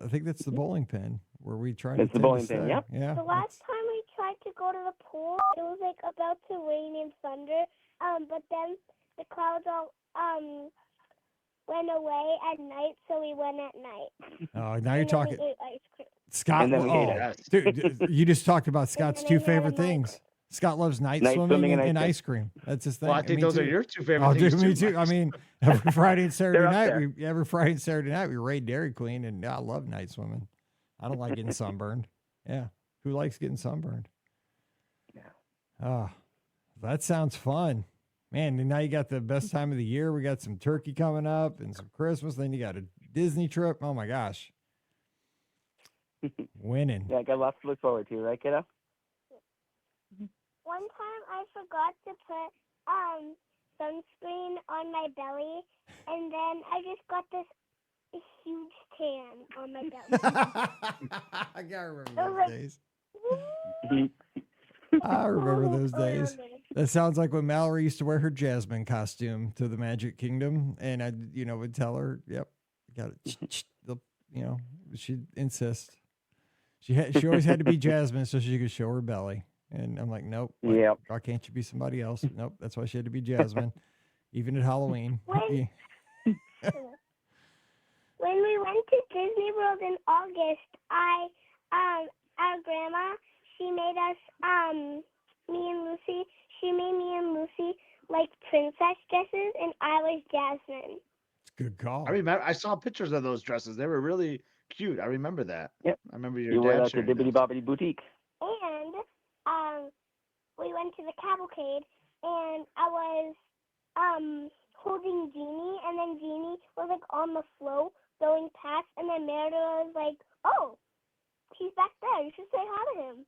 A: I think that's the bowling pin where we try to.
D: It's the
A: tend to
D: bowling pin,
A: stay.
D: yep.
A: Yeah.
E: The last time we tried to go to the pool, it was about to rain and thunder. But then the clouds all went away at night, so we went at night.
A: Oh, now you're
E: And then we
A: talking
E: ate ice cream.
A: Scott.
D: And then we ate
A: Oh,
C: it.
A: dude, you just talked about Scott's
E: then
A: two
E: I had a
A: favorite
E: night-
A: things. Scott loves night
D: Night
A: swimming
D: swimming and
A: and
D: ice
A: ice cream. That's his thing.
C: Well, I think
A: Me
C: those are
A: too.
C: your two favorite
A: Oh,
C: things
A: dude, me too.
C: Mike.
A: I mean, every Friday and Saturday
D: They're up
A: night,
D: there.
A: every Friday and Saturday night, we raid Dairy Queen, and I love night swimming. I don't like getting sunburned. Yeah, who likes getting sunburned?
D: Yeah.
A: Oh, that sounds fun, man. And now you got the best time of the year. We got some turkey coming up and some Christmas. Then you got a Disney trip. Oh my gosh, winning.
D: Yeah, I got lots to look forward to, right, kiddo?
E: One time I forgot to put sunscreen on my belly, and then I just got this huge tan on my belly.
A: I gotta remember
E: Oh,
A: those
E: like-
A: days. I remember those days. That sounds like when Mallory used to wear her Jasmine costume to the Magic Kingdom, and I, would tell her, "Yep, got it." She'd insist. She always had to be Jasmine so she could show her belly, and I'm like, "Nope,
D: Yep.
A: why can't you be somebody else?" Nope, that's why she had to be Jasmine, even at Halloween.
E: When- When we went to Disney World in August, our grandma, she made us, she made me and Lucy like princess dresses, and I was Jasmine.
A: It's a good call.
C: I remember. I saw pictures of those dresses. They were really cute. I remember that.
D: Yep.
C: I remember your
D: You were
C: dad
D: at the
C: sharing
D: Dibbity
C: those.
D: Bobbity Boutique.
E: And we went to the cavalcade, and I was holding Jeannie, and then Jeannie was like on the float going past, and then Merida was like, "Oh, he's back there. You should say hi to him."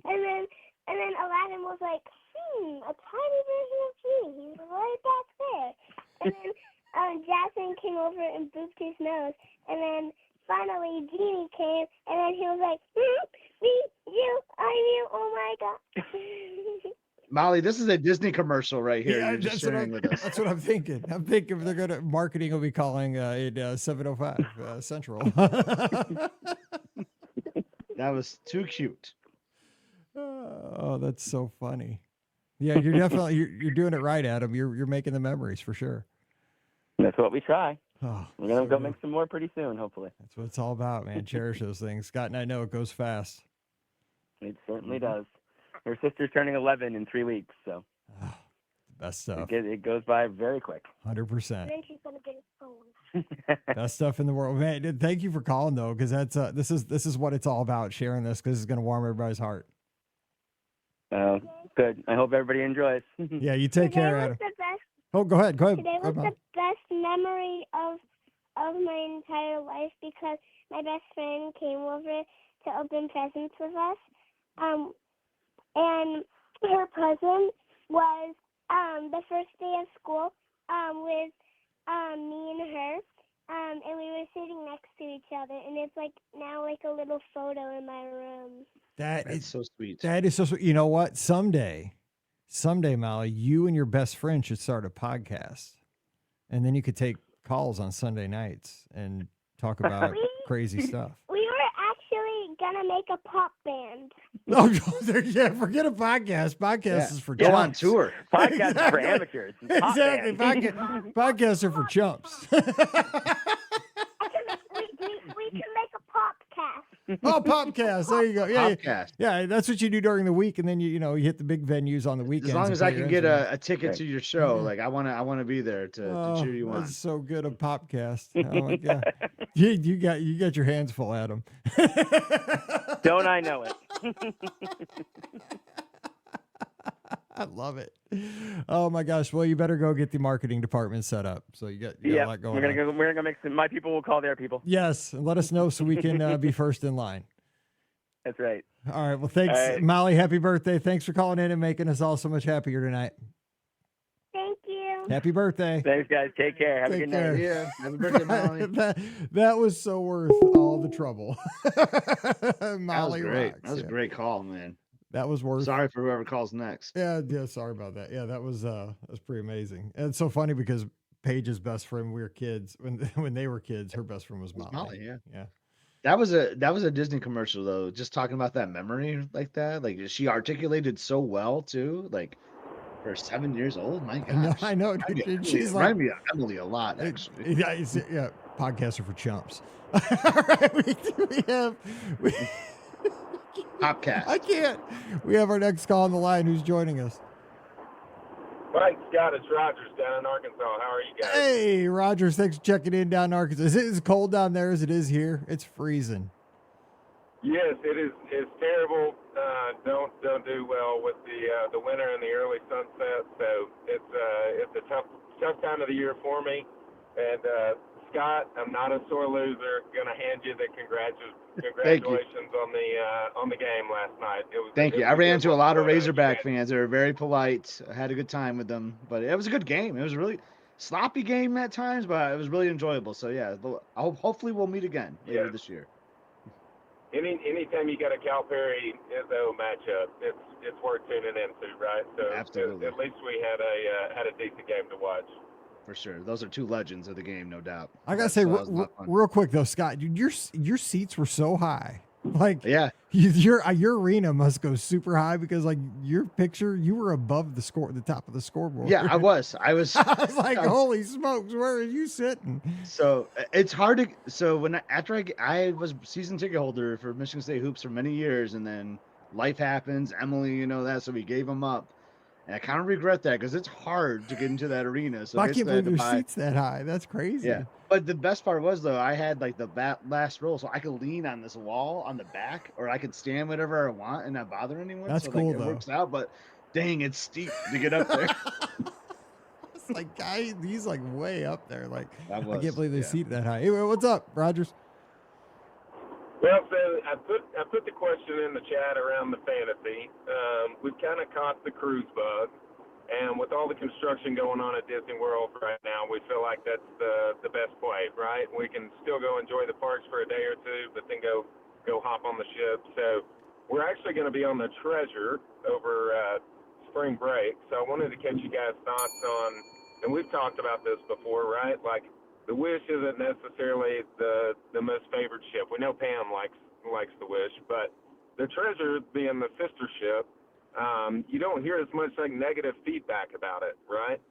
E: and then Aladdin was like, "A tiny version of Jeannie. He's right back there." And then Jasmine came over and booped his nose, and then finally Genie came, and then he was like, "Me, you, I'm you. Oh my god."
C: Molly, this is a Disney commercial right here.
A: Yeah,
C: You're just
A: that's what
C: sharing with us.
A: That's what I'm thinking. I'm thinking they're going to marketing will be calling it 705 Central.
C: That was too cute.
A: Oh, that's so funny. Yeah, you're definitely you're doing it right, Adam. You're making the memories for sure.
D: That's what we try.
A: Oh,
D: We're going
A: so
D: to go
A: good.
D: make some more pretty soon, hopefully.
A: That's what it's all about, man. Cherish those things. Scott and I know it goes fast.
D: It certainly does. Her sister's turning 11 in 3 weeks, so
A: Oh, best stuff.
D: it goes by very quick.
A: 100%.
E: And then she's gonna get a phone.
A: Best stuff in the world, man. Thank you for calling though, because that's this is what it's all about. Sharing this because it's going to warm everybody's heart.
D: Good. I hope everybody enjoys.
A: Yeah, you take
E: Today
A: care,
E: was
A: Adam.
E: the best.
A: Oh, go ahead. Go ahead.
E: Today
A: Go
E: was
A: ahead,
E: the best memory of my entire life because my best friend came over to open presents with us. And her present was the first day of school with me and her. And we were sitting next to each other, and it's like now like a little photo in my room.
C: That's so sweet.
A: That is so sweet. You know what? Someday, Molly, you and your best friend should start a podcast, and then you could take calls on Sunday nights and talk about crazy stuff.
E: We were actually gonna make a pop band.
A: Oh, yeah, forget a podcast. Podcast is for
C: Go on
A: chumps.
C: tour.
D: Podcast is for
A: Exactly.
D: amateurs. It's pop
A: Exactly.
D: band.
A: Podcasts are for chumps.
E: We can make a popcast.
A: Oh, podcast. There you go. Yeah,
C: Podcast.
A: yeah, that's what you do during the week, and then you hit the big venues on the weekends.
C: As long
A: and
C: as I
A: play your
C: can get
A: instrument.
C: a ticket to your show, like I wanna be there to cheer you on.
A: That's so good, a popcast. Oh my god, you got your hands full, Adam.
D: Don't I know it?
A: I love it. Oh my gosh. Well, you better go get the marketing department set up. So you got a lot going on.
D: We're gonna make some. My people will call their people.
A: Yes, and let us know so we can be first in line.
D: That's right.
A: All right. Well, thanks, Molly. Happy birthday. Thanks for calling in and making us all so much happier tonight.
E: Thank you.
A: Happy birthday.
D: Thanks, guys. Take care. Have a good night.
C: Yeah. Happy birthday, Molly.
A: that was so worth all the trouble. Molly
C: that was great.
A: rocks.
C: That was a great call, man.
A: That was worth.
C: Sorry for whoever calls next.
A: Yeah. Sorry about that. Yeah, that was pretty amazing. And it's so funny because Paige's best friend, we were kids when they were kids. Her best friend was Molly.
C: Molly, yeah.
A: Yeah.
C: That was a Disney commercial though. Just talking about that memory like that. Like she articulated so well too. Like for 7 years old. My gosh.
A: I know. Dude, she's like
C: remind me of Emily a lot, actually.
A: Yeah, podcasts are for chumps. All right, we have.
C: Popcast.
A: I can't. We have our next call on the line. Who's joining us?
F: Mike, Scott, it's Rogers down in Arkansas. How are you guys?
A: Hey, Rogers. Thanks for checking in down in Arkansas. Is it as cold down there as it is here? It's freezing.
F: Yes, it is. It's terrible. Don't do well with the winter and the early sunset. So it's a tough time of the year for me. And Scott, I'm not a sore loser. Gonna hand you the congratulations on the game last night.
C: Thank you. I ran into a lot of Razorback fans. They were very polite. I had a good time with them, but it was a good game. It was a really sloppy game at times, but it was really enjoyable. So yeah, hopefully we'll meet again later this year.
F: Anytime you got a Calipari Izzo matchup, it's worth tuning into, right? So
C: absolutely.
F: At least we had a decent game to watch.
C: For sure. Those are two legends of the game, no doubt.
A: I gotta say, real quick though, Scott, dude, your seats were so high. Like,
C: yeah,
A: your arena must go super high because like your picture, you were above the top of the scoreboard.
C: Yeah, I was. I was
A: like, holy smokes, where are you sitting?
C: So it's hard to. So after I was season ticket holder for Michigan State hoops for many years, and then life happens. Emily, that, so we gave them up. And I kind of regret that because it's hard to get into that arena. So
A: I can't believe your seat's that high. That's crazy.
C: Yeah. But the best part was, though, I had like the last row, so I could lean on this wall on the back, or I could stand whatever I want and not bother anyone.
A: That's
C: so,
A: cool,
C: it
A: though.
C: works out, but dang, it's steep to get up there.
A: It's like, guy, he's like way up there. Like, I
C: was,
A: can't believe they seat that high. Anyway, what's up, Rogers?
F: Well, so I put the question in the chat around the fantasy. We've kind of caught the cruise bug, and with all the construction going on at Disney World right now, we feel like that's the best play, right? We can still go enjoy the parks for a day or two, but then go hop on the ship. So we're actually going to be on the Treasure over spring break. So I wanted to catch you guys' thoughts on, and we've talked about this before, right? Like, the Wish isn't necessarily the most favored ship. We know Pam likes the Wish, but the Treasure being the sister ship, you don't hear as much like negative feedback about it, right?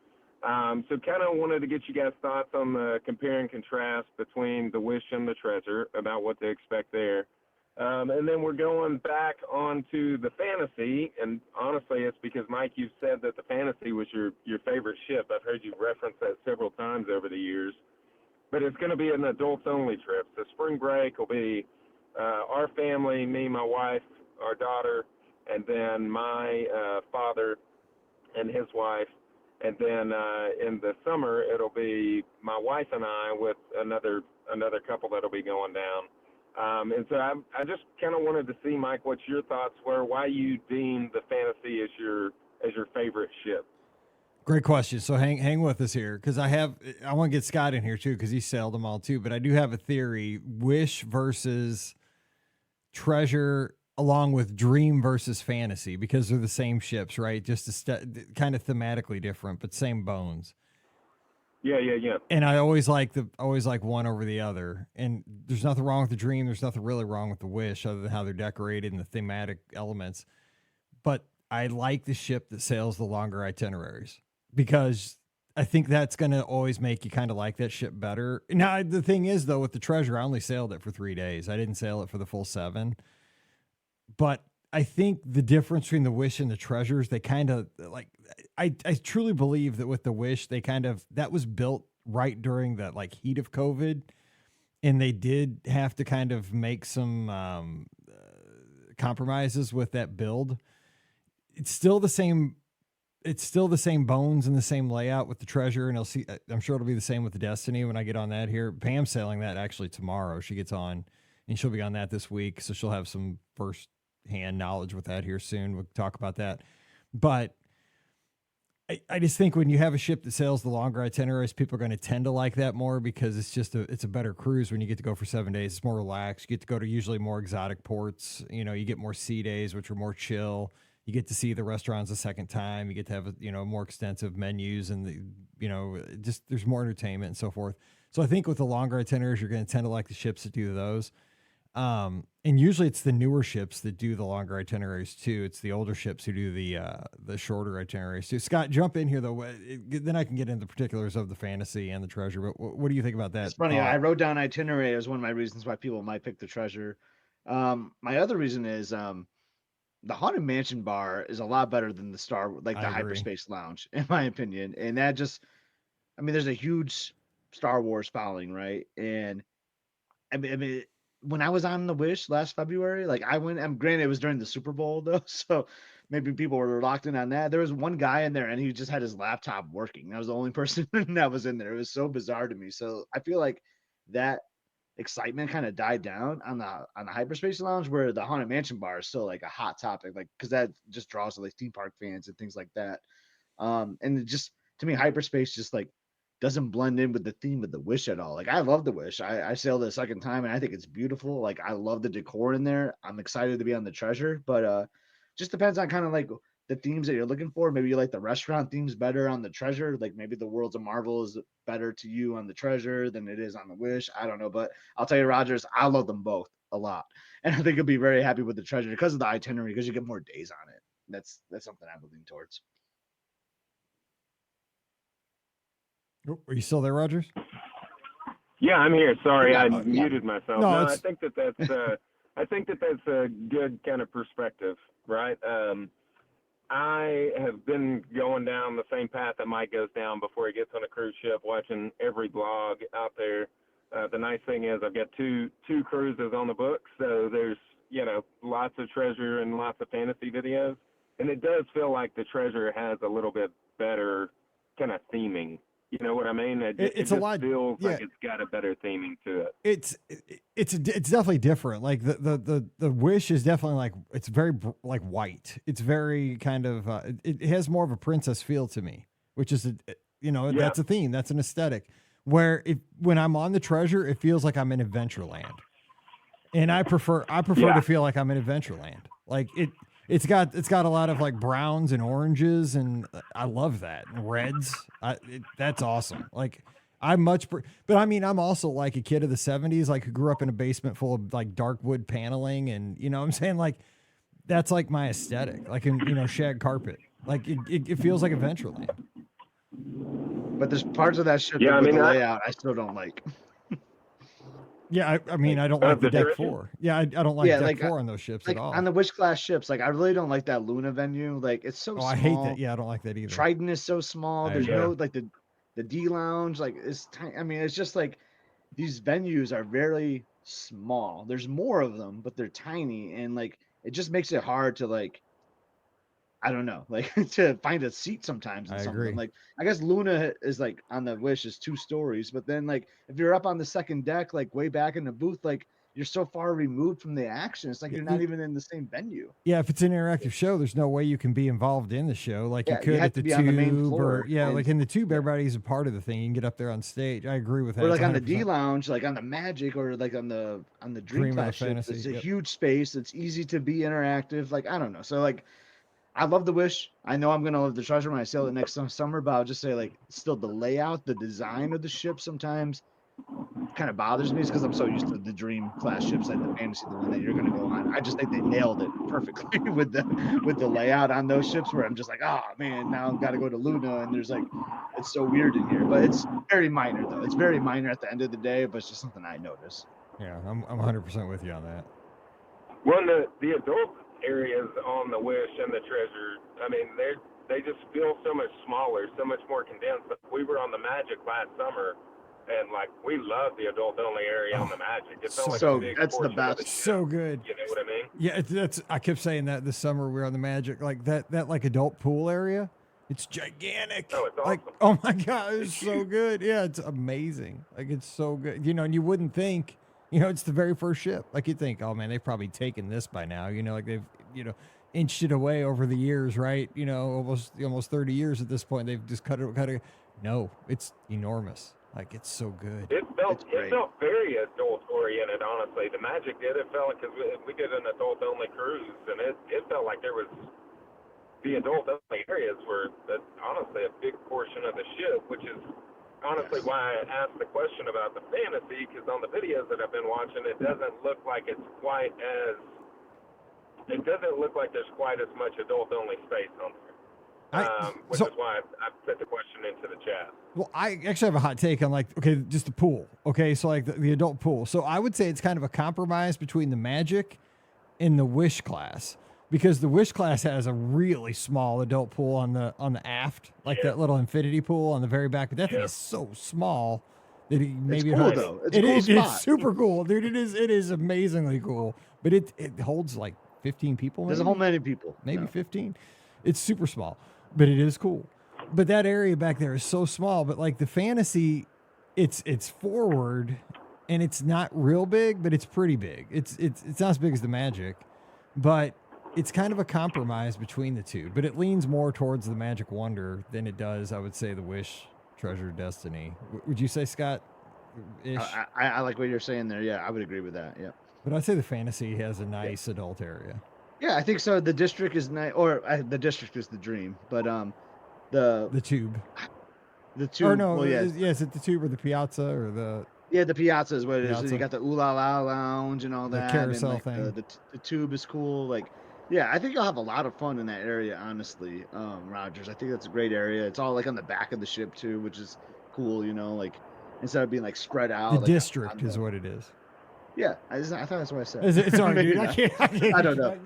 F: So kind of wanted to get you guys' thoughts on the compare and contrast between the Wish and the Treasure, about what to expect there. And then we're going back onto the Fantasy, and honestly, it's because, Mike, you've said that the Fantasy was your favorite ship. I've heard you reference that several times over the years. But it's going to be an adults-only trip. So spring break will be our family, me, my wife, our daughter, and then my father and his wife. And then in the summer, it'll be my wife and I with another couple that'll be going down. And so I just kind of wanted to see, Mike, what your thoughts were, why you deem the Fantasy as your favorite ship.
A: Great question. So hang with us here, because I want to get Scott in here too, because he sailed them all too. But I do have a theory: Wish versus Treasure, along with Dream versus Fantasy, because they're the same ships, right? Just kind of thematically different, but same bones.
F: Yeah.
A: And I always like one over the other. And there's nothing wrong with the Dream. There's nothing really wrong with the Wish, other than how they're decorated and the thematic elements. But I like the ship that sails the longer itineraries, because I think that's going to always make you kind of like that ship better. Now, the thing is, though, with the Treasure, I only sailed it for 3 days. I didn't sail it for the full 7. But I think the difference between the Wish and the Treasures, they kind of like, I truly believe that with the Wish, that was built right during that like heat of COVID. And they did have to kind of make some compromises with that build. It's still the same bones and the same layout with the Treasure. And I'm sure it'll be the same with the Destiny when I get on that here. Pam's sailing that actually tomorrow. She gets on and she'll be on that this week. So she'll have some first hand knowledge with that here soon. We'll talk about that. But I just think when you have a ship that sails the longer itineraries, people are going to tend to like that more, because it's a better cruise when you get to go for 7 days. It's more relaxed. You get to go to usually more exotic ports. You know, you get more sea days, which are more chill. You get to see the restaurants a second time. You get to have, more extensive menus, and just there's more entertainment and so forth. So I think with the longer itineraries, you're going to tend to like the ships that do those. And usually it's the newer ships that do the longer itineraries too. It's the older ships who do the shorter itineraries too. Scott, jump in here though. Then I can get into the particulars of the Fantasy and the Treasure. But what do you think about that?
C: It's funny. I wrote down itinerary as one of my reasons why people might pick the Treasure. My other reason is the Haunted Mansion bar is a lot better than the Hyperspace Lounge, in my opinion. And that there's a huge Star Wars following, right? And I mean, when I was on the Wish last February, like I went, granted it was during the Super Bowl though, so maybe people were locked in on that. There was one guy in there and he just had his laptop working. That was the only person that was in there. It was so bizarre to me. So I feel like that excitement kind of died down on the Hyperspace Lounge, where the Haunted Mansion bar is still like a hot topic, like because that just draws like theme park fans and things like that. And it just, to me, Hyperspace just like doesn't blend in with the theme of the Wish at all. Like I love the Wish. I sailed it a second time and I think it's beautiful. Like I love the decor in there. I'm excited to be on the Treasure, but just depends on kind of like the themes that you're looking for. Maybe you like the restaurant themes better on the Treasure. Like maybe the Worlds of Marvel is better to you on the Treasure than it is on the Wish. I don't know, but I'll tell you, Rogers, I love them both a lot. And I think you'll be very happy with the Treasure because of the itinerary, because you get more days on it. That's something I'm moving towards.
A: Are you still there, Rogers?
F: Yeah, I'm here. Sorry, I muted myself.
A: No,
F: I think that's a good kind of perspective, right? I have been going down the same path that Mike goes down before he gets on a cruise ship, watching every blog out there. The nice thing is I've got two cruises on the books, so there's lots of Treasure and lots of fantasy videos, and it does feel like the Treasure has a little bit better kind of theming. You know what I mean? It just feels like it's got a better theming to it.
A: It's definitely different. Like the Wish is definitely like, it's very like white. It's very kind of it has more of a princess feel to me, which is that's a theme. That's an aesthetic. Where when I'm on the Treasure, it feels like I'm in Adventureland, and I prefer to feel like I'm in Adventureland. Like It's got a lot of like browns and oranges, and I love that. And reds. That's awesome. Like but I mean, I'm also like a kid of the 70s, like who grew up in a basement full of like dark wood paneling, and you know what I'm saying? Like that's like my aesthetic, like in shag carpet. Like it feels like Adventureland.
C: But there's parts of that ship with the layout I still don't like.
A: Yeah, I mean, I don't like the Deck 4. Yeah, I don't like Deck 4 on those ships at all.
C: On the Wish class ships, like I really don't like that Luna venue. Like it's so small.
A: I hate that. Yeah, I don't like that either.
C: Trident is so small. There's no like the D lounge. Like it's tiny. I mean, it's just like these venues are very small. There's more of them, but they're tiny, and like it just makes it hard to like, I don't know, like to find a seat sometimes. I agree. Like I guess Luna is like on the Wish is 2 stories, but then like if you're up on the second deck, like way back in the booth, like you're so far removed from the action. It's like you're not even in the same venue.
A: Yeah, if it's an interactive show, there's no way you can be involved in the show like you could at the Tube. On the main floor. Like in the Tube, everybody's a part of the thing. You can get up there on stage. I agree with that.
C: Or like 100%. On the D Lounge, like on the Magic, or like on the Dream class ship, it's a huge space. It's easy to be interactive. Like I don't know. So like I love the Wish. I know I'm gonna love the Treasure when I sail it next summer, but I'll just say like still the layout, the design of the ship sometimes kind of bothers me because I'm so used to the Dream class ships, like the Fantasy, the one that you're gonna go on. I just think they nailed it perfectly with the layout on those ships. Where I'm just like, oh man, now I've got to go to Luna, and there's like, it's so weird in here. But it's very minor though. It's very minor at the end of the day, but it's just something I notice.
A: Yeah, I'm 100% with you on that.
F: Well, the adult areas on the Wish and the Treasure, I mean, they just feel so much smaller, so much more condensed. We were on the Magic last summer, and like we love the adult only area on the Magic. It's only
C: so
F: a big
C: that's the
F: portion of
C: best.
F: ship,
A: So good.
F: You know what I mean?
A: Yeah, that's. I kept saying that this summer we were on the Magic, like that like adult pool area. It's gigantic.
F: Oh, it's
A: like,
F: awesome.
A: oh my god, it's so good. Yeah, it's amazing. Like it's so good. You know, and you wouldn't think. You know, it's the very first ship. Like you'd think, oh man, they've probably taken this by now. You know, like they've inched it away over the years, right? You know, almost 30 years at this point. They've just cut it. No, it's enormous. Like it's so good.
F: It felt very adult oriented, honestly. The Magic did. It felt because we did an adult only cruise, and it felt like there was the adult only areas were honestly a big portion of the ship, which is honestly why I asked the question about the Fantasy, because on the videos that I've been watching, it doesn't look like there's quite as much adult only space on there. Which is why I put the question into the chat.
A: Well, I actually have a hot take on like, okay, just the pool. Okay, so like the adult pool. So I would say it's kind of a compromise between the Magic and the Wish class, because the Wish class has a really small adult pool on the aft, like that little infinity pool on the very back. But that thing is so small that maybe
C: it's cool, though. It's a cool
A: it's
C: spot.
A: super cool, dude. It is amazingly cool. But it holds like 15 people. Maybe?
C: Doesn't hold many people.
A: Maybe 15. It's super small, but it is cool. But that area back there is so small. But like the Fantasy, it's forward, and it's not real big, but it's pretty big. It's not as big as the Magic, but it's kind of a compromise between the two. But it leans more towards the Magic Wonder than it does, I would say, the Wish, Treasure, Destiny. Would you say, Scott?
C: I like what you're saying there. Yeah, I would agree with that. Yeah.
A: But I'd say the Fantasy has a nice adult area.
C: Yeah, I think so. The District is nice, or the District is the Dream, but the
A: Tube.
C: The Tube.
A: Or no,
C: well, yeah.
A: Is it the Tube or the Piazza or the?
C: Yeah, the Piazza is what it is.
A: Piazza.
C: You got the Ooh La La Lounge and all that.
A: The carousel
C: and, like,
A: thing.
C: The Tube is cool. Like, yeah, I think you'll have a lot of fun in that area, honestly, Rogers. I think that's a great area. It's all like on the back of the ship too, which is cool. You know, like instead of being like spread out.
A: The
C: like,
A: District is what it is.
C: Yeah, I thought that's what I said.
A: Sorry, dude.
C: Maybe
A: I can't.
C: I don't know.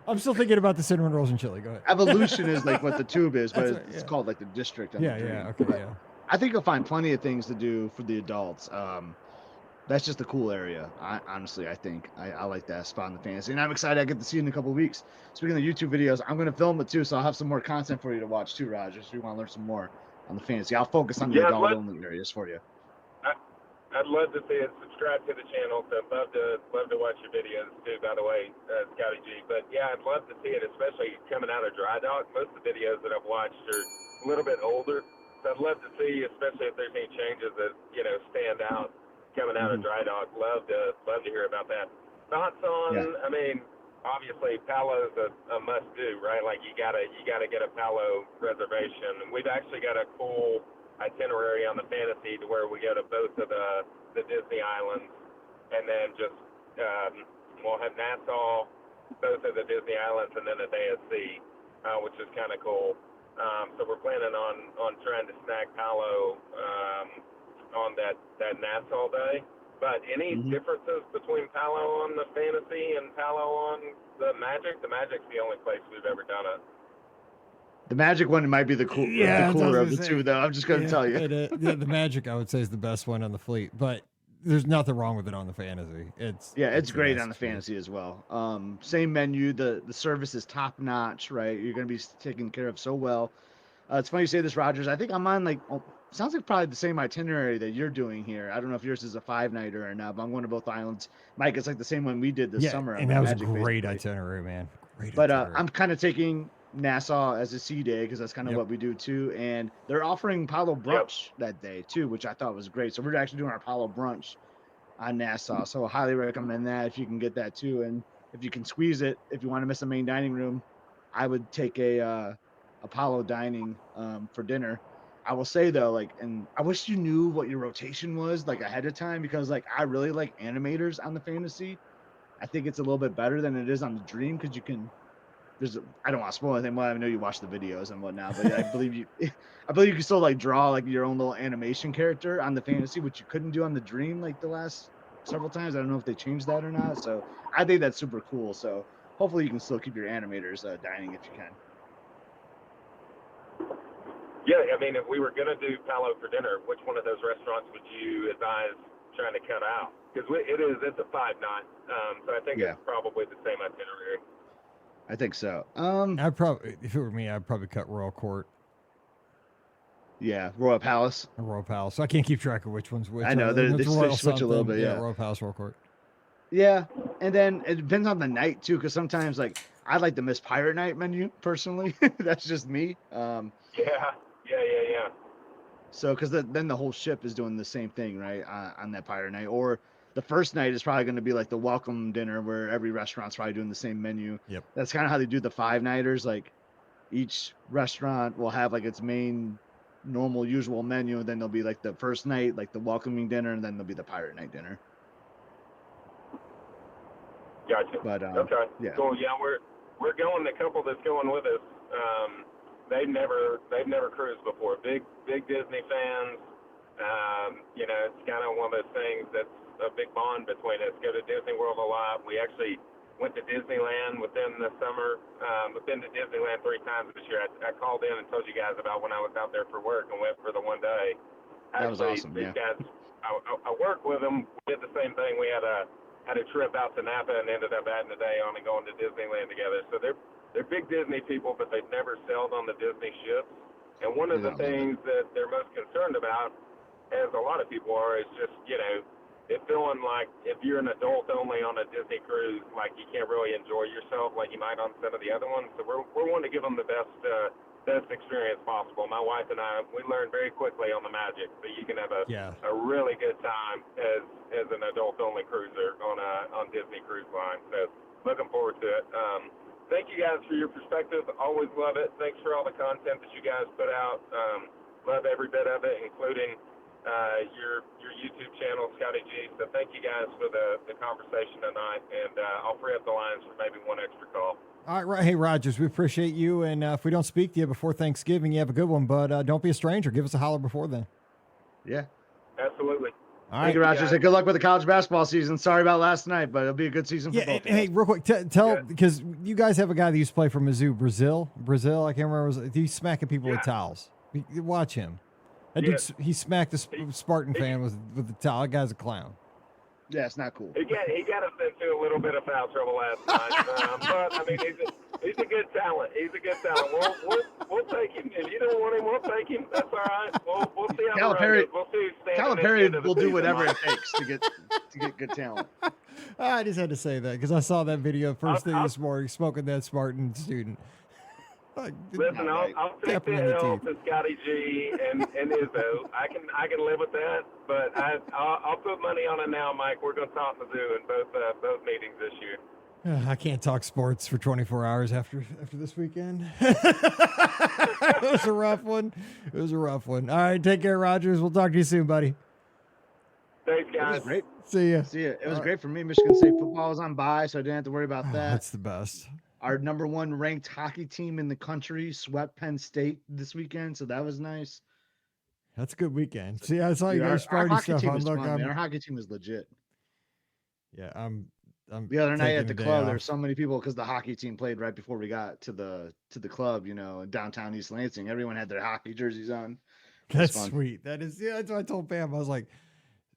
A: I'm still thinking about the cinnamon rolls and chili. Go ahead.
C: Evolution is like what the Tube is, but
A: That's right,
C: it's
A: yeah.
C: called like the District. On
A: Yeah,
C: the Dream.
A: yeah, okay,
C: But
A: yeah.
C: I think you'll find plenty of things to do for the adults. That's just a cool area. Honestly, I think I like that spot in the Fantasy, and I'm excited. I get to see it in a couple of weeks. Speaking of YouTube videos, I'm going to film it too, so I'll have some more content for you to watch too, Roger. If you want to learn some more on the Fantasy, I'll focus on the adult only areas for you.
F: I'd love to see it. Subscribe to the channel. So love to watch your videos too. By the way, Scotty G. But yeah, I'd love to see it, especially coming out of dry dock. Most of the videos that I've watched are a little bit older, so I'd love to see, especially if there's any changes that stand out coming out of dry dock. Love to hear about that. Thoughts on?
C: Yeah.
F: I mean, obviously Palo's a must do, right? Like you gotta get a Palo reservation, and we've actually got a cool itinerary on the Fantasy to where we go to both of the Disney islands, and then just we'll have Nassau, both of the Disney islands, and then a day at sea, which is kind of cool. So we're planning on trying to snag Palo on that Nassau day. But any differences between Palo on the Fantasy and Palo on the Magic? The Magic's the only place we've ever done it.
C: The Magic one might be the cooler of the two, though. I'm just going to tell you.
A: The Magic, I would say, is the best one on the fleet, but there's nothing wrong with it on the Fantasy. It's
C: great on the Fantasy as well. Same menu. The service is top notch, right? You're going to be taken care of so well. It's funny you say this, Rogers. I think I'm on sounds like probably the same itinerary that you're doing here. I don't know if yours is a 5-nighter or not, but I'm going to both islands. Mike, it's like the same one we did this summer.
A: And that was a great itinerary, man.
C: But I'm kind of taking Nassau as a sea day because that's kind of what we do too. And they're offering Palo brunch that day too, which I thought was great. So we're actually doing our Palo brunch on Nassau. So I highly recommend that if you can get that too. And if you can squeeze it, if you want to miss the main dining room, I would take a Apollo dining for dinner. I will say though, like, and I wish you knew what your rotation was like ahead of time, because like I really like animators on the fantasy. I think it's a little bit better than it is on the dream, because you can. I don't want to spoil anything. Well, I know you watch the videos and whatnot, but I believe you can still like draw like your own little animation character on the fantasy, which you couldn't do on the dream like the last several times. I don't know if they changed that or not. So I think that's super cool. So hopefully you can still keep your animators dining if you can.
F: Yeah, I mean, if we were going to do Palo for dinner, which one of those restaurants would you advise trying to cut out? Because it's a 5-night, so I think it's probably the same itinerary.
C: I think so.
A: If it were me, I'd probably cut Royal Court.
C: Yeah, Royal Palace.
A: Or Royal Palace. So I can't keep track of which one's which.
C: I know they switch a little bit. Yeah,
A: Royal Palace, Royal Court.
C: Yeah, and then it depends on the night too, because sometimes like I like the Miss Pirate Night menu personally. That's just me.
F: Yeah.
C: So, because then the whole ship is doing the same thing, right, on that Pirate Night. Or the first night is probably going to be like the welcome dinner, where every restaurant's probably doing the same menu.
A: Yep.
C: That's kind of how they do the 5-nighters. Like each restaurant will have like its main normal usual menu, and then there'll be like the first night, like the welcoming dinner, and then there'll be the Pirate Night dinner.
F: Gotcha.
C: But
F: okay.
C: Yeah.
F: Cool. Yeah, we're going. The couple that's going with us, they've never cruised before. Big Disney fans. It's kind of one of those things that's a big bond between us. Go to Disney World a lot. We actually went to Disneyland within the summer. We've been to Disneyland 3 times this year. I called in and told you guys about when I was out there for work and went for the one day.
C: That was awesome.
F: These guys, I work with them. We did the same thing. We had a trip out to Napa and ended up adding a day on and going to Disneyland together. So they're big Disney people, but they've never sailed on the Disney ships. And one of the things that they're most concerned about, as a lot of people are, is just, it feeling like if you're an adult only on a Disney cruise, like you can't really enjoy yourself like you might on some of the other ones. So we're wanting to give them the best experience possible. My wife and I, we learned very quickly on the Magic that you can have a really good time as an adult only cruiser on Disney Cruise Line. So looking forward to it. Thank you guys for your perspective. Always love it. Thanks for all the content that you guys put out. Love every bit of it, including your YouTube channel, Scotty G. So thank you guys for the conversation tonight, and I'll free up the lines for maybe one extra call.
A: All right. Hey, Rogers, we appreciate you. And if we don't speak to you before Thanksgiving, you have a good one. But don't be a stranger. Give us a holler before then.
C: Yeah.
F: Absolutely.
C: All right. Thank you, Rogers. Hey, good luck with the college basketball season. Sorry about last night, but it'll be a good season for both.
A: Hey, real quick, tell, because you guys have a guy that used to play for Mizzou, Brazil. I can't remember. He's smacking people with towels. Watch him. That dude, he smacked a Spartan fan with the towel. That guy's a clown.
C: Yeah, it's not cool.
F: He got us into a little bit of foul trouble last night, but I mean, he's a good talent. He's a good talent. We'll take him. If you don't want him, we'll take him. That's all right. We'll see how
C: Calipari,
F: we'll see who's
C: Calipari will do whatever it takes to get good talent.
A: I just had to say that because I saw that video first thing this morning, smoking that Spartan student.
F: Listen, I'll take the L to Scotty G and Izzo. I can live with that, but I'll put money on it now, Mike. We're going to talk Mizzou in both meetings this year.
A: I can't talk sports for 24 hours after this weekend. It was a rough one. All right, take care, Rogers. We'll talk to you soon, buddy.
F: Thanks, guys.
C: Great.
A: See ya.
C: It was great for me. Michigan State football was on bye, so I didn't have to worry about that.
A: That's the best.
C: Our number 1 ranked hockey team in the country swept Penn State this weekend, so that was nice.
A: That's a good weekend. See, I saw you guys party stuff.
C: Our hockey team is legit.
A: Yeah, I'm
C: the other night at the club, there were so many people because the hockey team played right before we got to the club, in downtown East Lansing. Everyone had their hockey jerseys on.
A: That's sweet. That is, that's what I told Pam. I was like,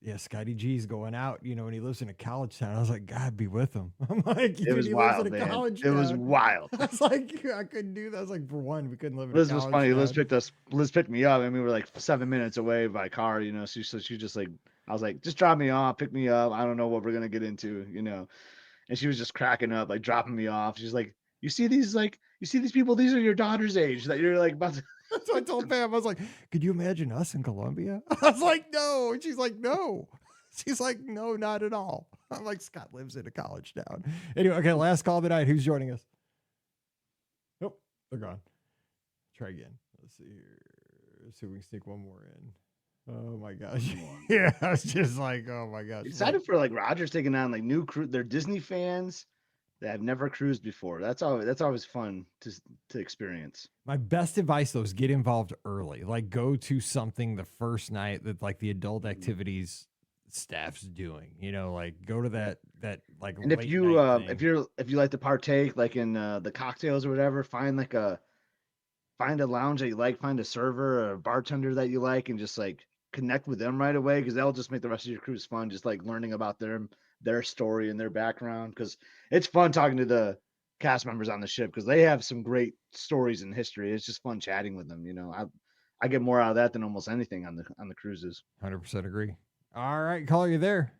A: yeah, Scotty G's going out, and he lives in a college town. I was like, God, be with him. I'm like,
C: it was wild, man. It was wild.
A: I was like, I couldn't do that. I was like, for one, we couldn't live in
C: Liz
A: a college
C: was funny.
A: town.
C: Liz picked me up, and we were like 7 minutes away by car, So she just like, I was like, just drop me off, pick me up. I don't know what we're gonna get into, And she was just cracking up, like dropping me off. She's like, you see these people? These are your daughter's age that you're like about to.
A: That's what I told Pam. I was like, could you imagine us in Columbia? I was like, no. And she's like, no. She's like, no, not at all. I'm like, Scott lives in a college town. Anyway, okay, last call tonight. Who's joining us? Nope. They're gone. Try again. Let's see here. Let's see if we can sneak one more in. Oh my gosh. Yeah, I was just like, oh my gosh.
C: Excited for like Rogers taking on like new crew. They're Disney fans that have never cruised before. That's always fun to experience.
A: My best advice though is get involved early. Like go to something the first night that like the adult activities staff's doing. You know, like go to that like
C: And if
A: late
C: you
A: night thing.
C: if you like to partake like in the cocktails or whatever, find a lounge that you like, find a server or a bartender that you like, and just like connect with them right away because that'll just make the rest of your cruise fun. Just like learning about their story and their background because it's fun talking to the cast members on the ship because they have some great stories and history. It's just fun chatting with them. You know, I get more out of that than almost anything on the cruises.
A: 100% agree. All right, caller, you there?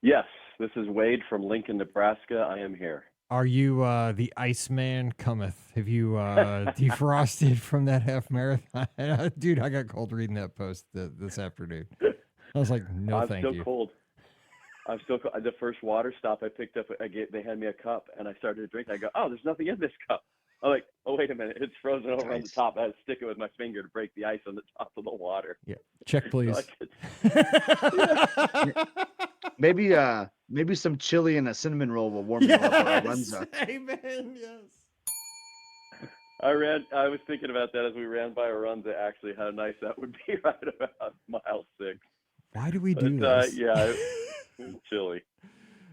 G: Yes, this is Wade from Lincoln, Nebraska. I am here.
A: Are you the Iceman cometh? Have you defrosted from that half marathon? Dude, I got cold reading that post this afternoon. I was like, no,
G: I'm
A: thank
G: still
A: you.
G: cold. I'm still cold. The first water stop I picked up, they had me a cup, and I started to drink. I go, oh, there's nothing in this cup. I'm like, oh, wait a minute. It's frozen over on the top. I had to stick it with my finger to break the ice on the top of the water.
A: Yeah, check please.
C: Maybe some chili and a cinnamon roll will warm you up.
A: Amen. Yes.
G: I was thinking about that as we ran by Arunza, actually, how nice that would be right about mile 6.
A: Why do we do this?
G: Yeah, it was chilly.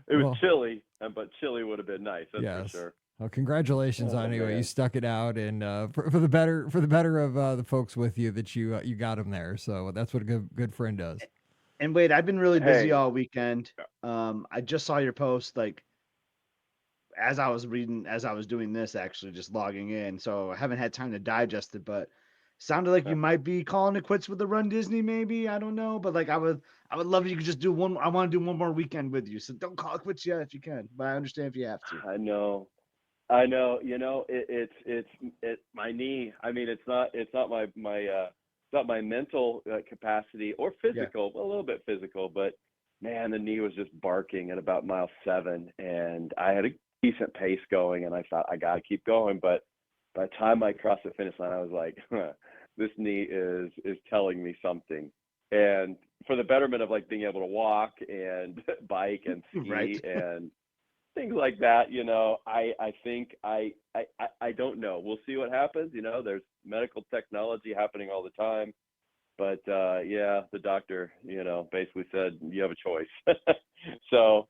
G: It was chilly, but chilly would have been nice. That's for sure.
A: Well, congratulations on anyway. You stuck it out, and for the better of the folks with you that you got them there. So that's what a good friend does.
C: And Wade, I've been really busy all weekend. I just saw your post like as I was doing this, actually just logging in. So I haven't had time to digest it, but sounded like you might be calling it quits with the Run Disney, maybe. I don't know, but like I would love if you could just do one. I want to do one more weekend with you, so don't call it quits yet if you can. But I understand if you have to.
G: I know. You know, it's my knee. I mean, it's not my mental capacity or physical. A little bit physical, but man, the knee was just barking at about mile 7, and I had a decent pace going, and I thought I got to keep going. But by the time I crossed the finish line, I was like, this knee is telling me something. And for the betterment of like being able to walk and bike and ski and things like that, you know, I think I don't know. We'll see what happens. You know, there's medical technology happening all the time. But yeah, the doctor, you know, basically said you have a choice. So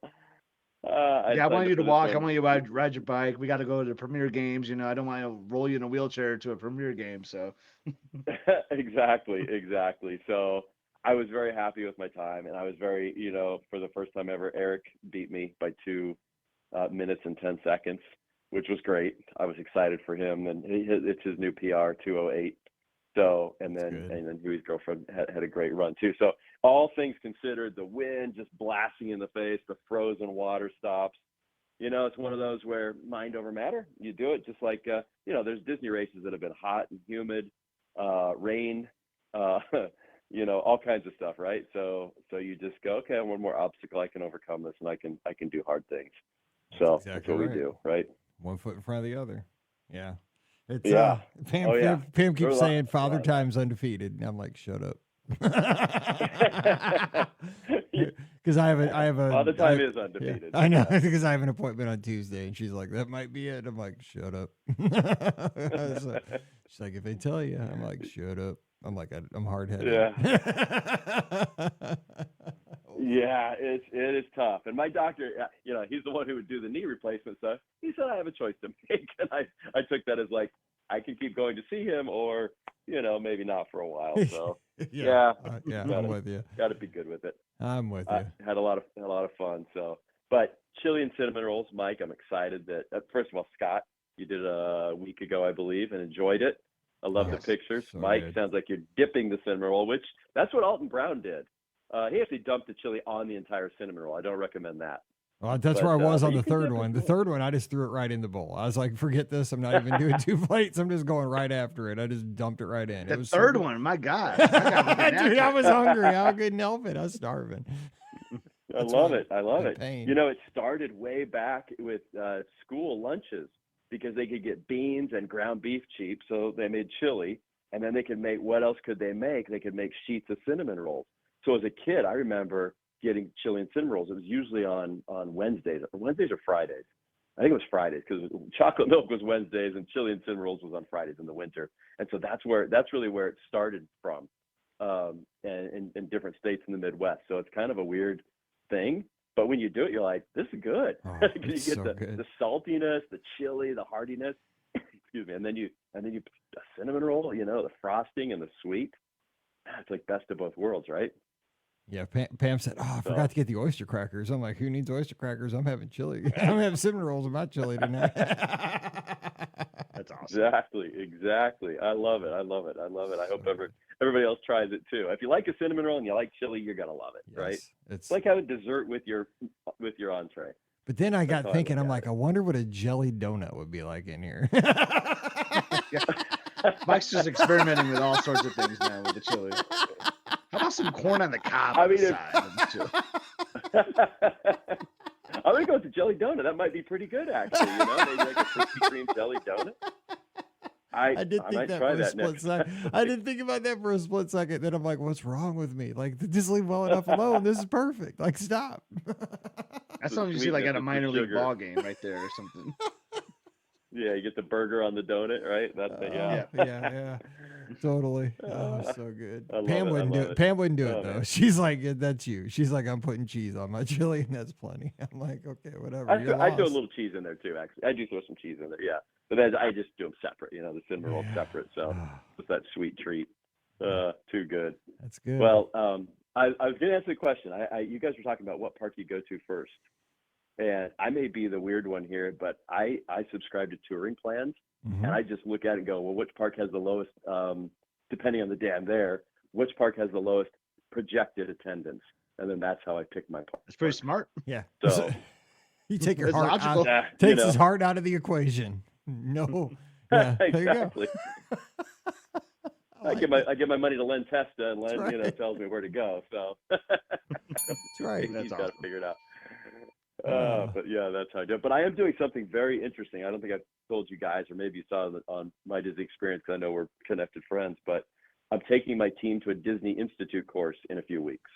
C: I want you to walk. I want you to ride your bike. We got to go to the Premier Games. You know, I don't want to roll you in a wheelchair to a Premier Game. So
G: exactly. So I was very happy with my time, and I was very, you know, for the first time ever, Eric beat me by 2 minutes and 10 seconds, which was great. I was excited for him, and it's his new PR, 2:08. So, and then Huey's girlfriend had a great run too. So all things considered, the wind just blasting in the face, the frozen water stops, you know, it's one of those where mind over matter. You do it just like, you know, there's Disney races that have been hot and humid, rain, you know, all kinds of stuff. Right. So you just go, okay, one more obstacle. I can overcome this, and I can do hard things. So that's what we do. Right.
A: One foot in front of the other. Yeah. It's Pam keeps saying Father Time's undefeated, and I'm like, shut up. Because I have a
G: Father Time is undefeated.
A: Yeah, I know, because I have an appointment on Tuesday, and she's like, that might be it. I'm like, shut up. So, she's like, if they tell you, I'm like, shut up. I'm like, I'm hard headed.
G: Yeah, it is tough. And my doctor, you know, he's the one who would do the knee replacement stuff. He said I have a choice to make, and I took that as like I can keep going to see him, or you know, maybe not for a while. So
A: I'm with you.
G: Got to be good with it.
A: I'm with you.
G: I had a lot of fun. So, but chili and cinnamon rolls, Mike. I'm excited that first of all, Scott, you did a week ago, I believe, and enjoyed it. I love the pictures. So Mike, sounds like you're dipping the cinnamon roll, which that's what Alton Brown did. He actually dumped the chili on the entire cinnamon roll. I don't recommend that.
A: Well, that's where I was on the third one. The third one, I just threw it right in the bowl. I was like, forget this. I'm not even doing 2 plates. I'm just going right after it. I just dumped it right in.
C: The third one, my God.
A: Dude, I was hungry. I couldn't help it. I was starving.
G: I love it. You know, it started way back with school lunches. because they could get beans and ground beef cheap, so they made chili, and then they could make, what else could they make? They could make sheets of cinnamon rolls. So as a kid, I remember getting chili and cinnamon rolls. It was usually on Wednesdays or Fridays. I think it was Fridays, because chocolate milk was Wednesdays and chili and cinnamon rolls was on Fridays in the winter. And so that's really where it started from, and in different states in the Midwest. So it's kind of a weird thing, but when you do it, you're like, this is good.
A: Oh,
G: you get
A: so
G: the saltiness, the chili, the hardiness. Excuse me, and then you a cinnamon roll, the frosting and the sweet. It's like best of both worlds, right?
A: Yeah, Pam said, I forgot to get the oyster crackers. I'm like, who needs oyster crackers? I'm having chili. I'm having cinnamon rolls in my chili tonight.
C: That's awesome.
G: Exactly. I love it. I hope everybody else tries it too. If you like a cinnamon roll and you like chili, you're gonna love it, right? It's like having dessert with your entree.
A: But then I got thinking, I'm like, I wonder what a jelly donut would be like in here.
C: Mike's just experimenting with all sorts of things now with the chili. How about some corn on the cob on the side of the chili?
G: I'm gonna go with the jelly donut. That might be pretty good, actually. Maybe like a Krispy Kreme jelly donut.
A: I did think that for a split second. I didn't think about that for a split second. Then I'm like, what's wrong with me? Like, just leave well enough alone. This is perfect. Like, stop.
C: That's something you see like at a minor league ball game right there or something.
G: Yeah, you get the burger on the donut, right? That's it.
A: Yeah. Totally. Oh, so good.
G: Pam
A: wouldn't do it. Pam wouldn't do it though. Man. She's like, that's you. She's like, I'm putting cheese on my chili, and that's plenty. I'm like, okay, whatever.
G: I throw a little cheese in there too. Actually, I do throw some cheese in there. Yeah, but then I just do them separate. The cinnamon roll separate. So it's that sweet treat. Too good.
A: That's good.
G: Well, I was going to answer the question. You guys were talking about what park you go to first, and I may be the weird one here, but I subscribe to touring plans. Mm-hmm. And I just look at it and go, well, which park has the lowest, depending on the day I'm there, which park has the lowest projected attendance? And then that's how I pick my park.
C: It's pretty smart.
A: Yeah.
G: So
A: you take your heart out, takes his heart out of the equation. No. Yeah.
G: Exactly.
A: I
G: get my money to Len Testa, and Len, tells me where to go. So
A: that's right.
G: He's got to figure it out. But yeah, that's how I do it. But I am doing something very interesting. I don't think I've told you guys, or maybe you saw it on my Disney experience, because I know we're connected friends, but I'm taking my team to a Disney Institute course in a few weeks,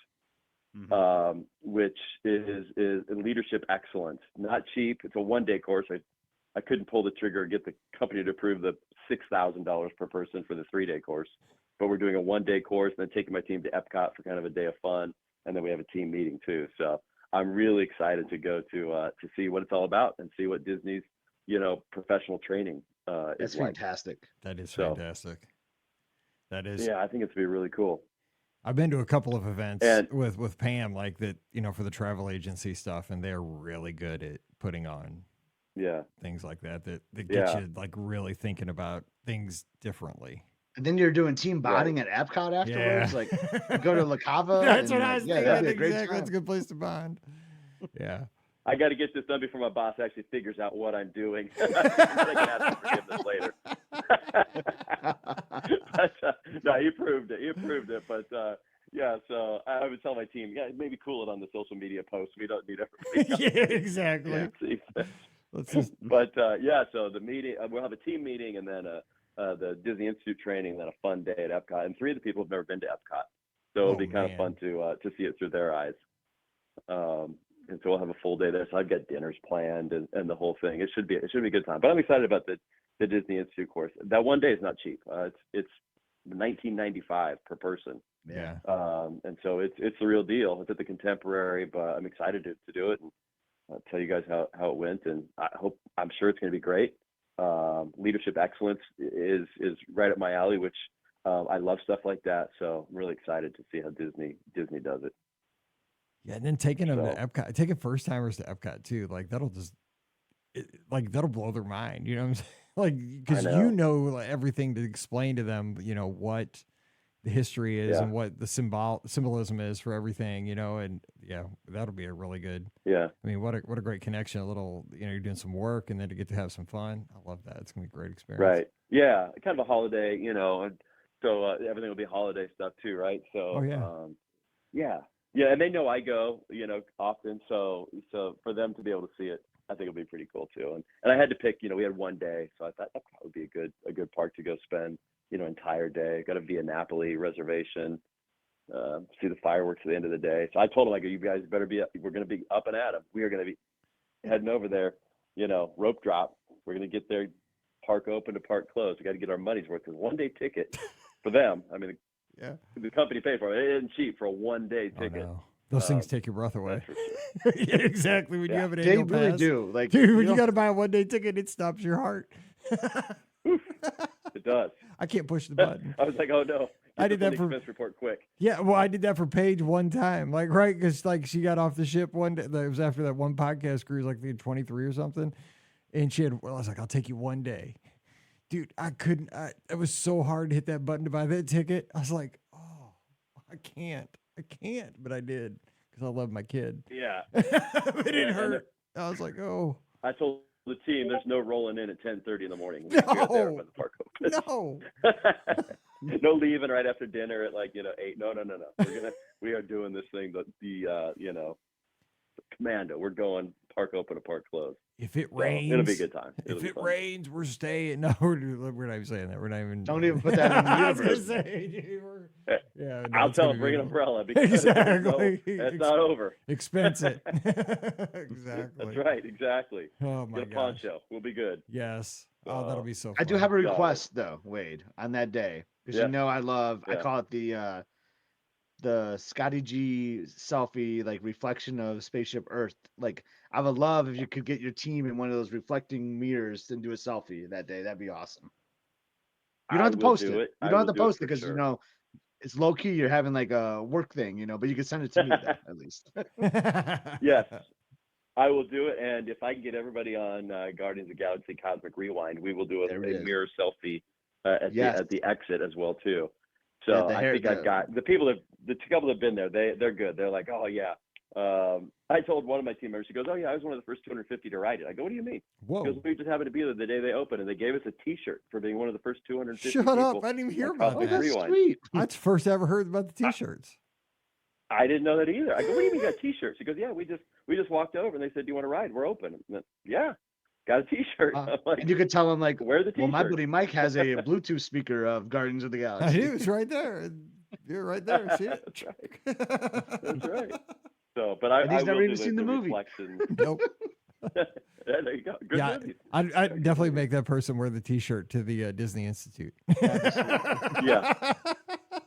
G: which is leadership excellence. Not cheap. It's a one-day course. I couldn't pull the trigger and get the company to approve the $6,000 per person for the 3-day course, but we're doing a one-day course and then taking my team to Epcot for kind of a day of fun. And then we have a team meeting too. So I'm really excited to go to see what it's all about and see what Disney's, professional training
C: That's
G: is like.
C: Fantastic.
A: That is fantastic. That is.
G: Yeah, I think it's going to be really cool.
A: I've been to a couple of events with Pam, like that, for the travel agency stuff, and they're really good at putting on things like that get you like really thinking about things differently.
C: And then you're doing team bonding at Epcot afterwards.
A: Yeah.
C: Like you go to La Cava.
A: That's what I was thinking.
C: That'd be a great time.
A: That's a good place to bond. Yeah.
G: I got to get this done before my boss actually figures out what I'm doing. I can ask for forgiveness later. But, no, he proved it. But yeah, so I would tell my team, maybe cool it on the social media posts. We don't need everybody.
A: Yeah, exactly.
G: But so the meeting, we'll have a team meeting, and then the Disney Institute training, and then a fun day at Epcot. And 3 of the people have never been to Epcot, so it'll be kind of fun to see it through their eyes. And so we'll have a full day there. So I've got dinners planned and the whole thing. It should be a good time. But I'm excited about the Disney Institute course. That one day is not cheap. It's $19.95 per person.
A: Yeah.
G: And so it's the real deal. It's at the Contemporary, but I'm excited to do it, and I'll tell you guys how it went. And I'm sure it's going to be great. Leadership excellence is right up my alley, which I love stuff like that. So I'm really excited to see how Disney does it.
A: Yeah, and then taking them to Epcot, taking first timers to Epcot too, like that'll blow their mind. You know what I'm saying? Like, because like, everything to explain to them, what the history is and what the symbolism is for everything, and that'll be a really good. Yeah. I mean, what a great connection. A little, you're doing some work and then to get to have some fun. I love that. It's gonna be a great experience.
G: Right. Yeah. Kind of a holiday, and so everything will be holiday stuff too, right? So. Yeah, and they know I go, often. So for them to be able to see it, I think it'll be pretty cool too. And I had to pick, we had one day, so I thought that would be a good park to go spend, entire day. Got a Via Napoli reservation, see the fireworks at the end of the day. So I told them, you guys better be up. We're going to be up and at 'em. We are going to be heading over there, rope drop. We're going to get there, park open to park closed. We got to get our money's worth, because 1 day ticket for them. I mean, the company paid for it. It isn't cheap for a 1 day ticket.
A: Oh, no. Those things take your breath away.
G: Sure.
A: Yeah, exactly. When you have an annual
C: They really
A: pass.
C: do. Like,
A: Dude, when you got to buy a 1 day ticket, it stops your heart.
G: It does.
A: I can't push the button.
G: I was like, oh no.
A: I did that for
G: expense report quick.
A: Yeah, well, I did that for Paige one time, right? Because she got off the ship one day. It was after that one podcast cruise, like the 23 or something, and I was like, "I'll take you 1 day." Dude, I couldn't. It was so hard to hit that button to buy that ticket. I was like, "Oh, I can't," but I did because I love my kid.
G: Yeah,
A: but it hurt. I was like, "Oh."
G: I told the team, "There's no rolling in at 10:30 in the morning.
A: No.
G: There when the park opens.
A: No.
G: No leaving right after dinner at 8. No. We are doing this thing, the commando. We're going park open to park closed.
A: If it rains,
G: it'll be a good time.
A: If it rains, we're staying. No, we're not even saying that. We're not even.
C: Don't even put that in the universe.
A: I was gonna say, dude, yeah, no,
G: I'll
A: it's
G: tell
A: gonna
G: them, bring
A: be-
G: an umbrella, because
A: Exactly.
G: that's not over.
A: Expense it. Exactly.
G: That's right. Exactly.
A: Oh my
G: Get a
A: gosh.
G: poncho. We'll be good.
A: Yes. Oh, that'll be so fun.
C: I do have a request though, Wade, on that day, because I love. I call it the Scotty G selfie, like reflection of Spaceship Earth. Like, I would love if you could get your team in one of those reflecting mirrors and do a selfie that day. That'd be awesome. You don't have to post it. You don't have to post it because it's low key. You're having like a work thing, but you can send it to me then, at least.
G: Yes, I will do it. And if I can get everybody on Guardians of the Galaxy Cosmic Rewind, we will do a mirror selfie at the exit as well too. So I think I've got the couple that have been there. They're good. They're like, oh yeah. I told one of my team members, she goes, oh yeah, I was one of the first 250 to ride it. I go, what do you mean?
A: Whoa.
G: Because we just happened to be there the day they opened, and they gave us a T-shirt for being one of the first 250.
A: Shut up! I didn't even hear about that.
C: That's sweet.
A: That's the first I ever heard about the T-shirts.
G: I didn't know that either. I go, what do you mean you got T-shirts? She goes, yeah, we just walked over and they said, do you want to ride? We're open. And then, yeah, got a T-shirt. Like,
C: and you could tell them like,
G: wear the T-shirt.
C: Well, my buddy Mike has a Bluetooth speaker of Guardians of the Galaxy.
A: I do. It's right there. You're right there. See it?
G: That's right. That's right. So, but I
C: he's
G: will
C: never
G: do
C: even seen the movie.
G: Reflection.
A: Nope.
G: Yeah, there you go. Good movies.
A: I definitely make that person wear the T-shirt to the Disney Institute.
G: Yeah.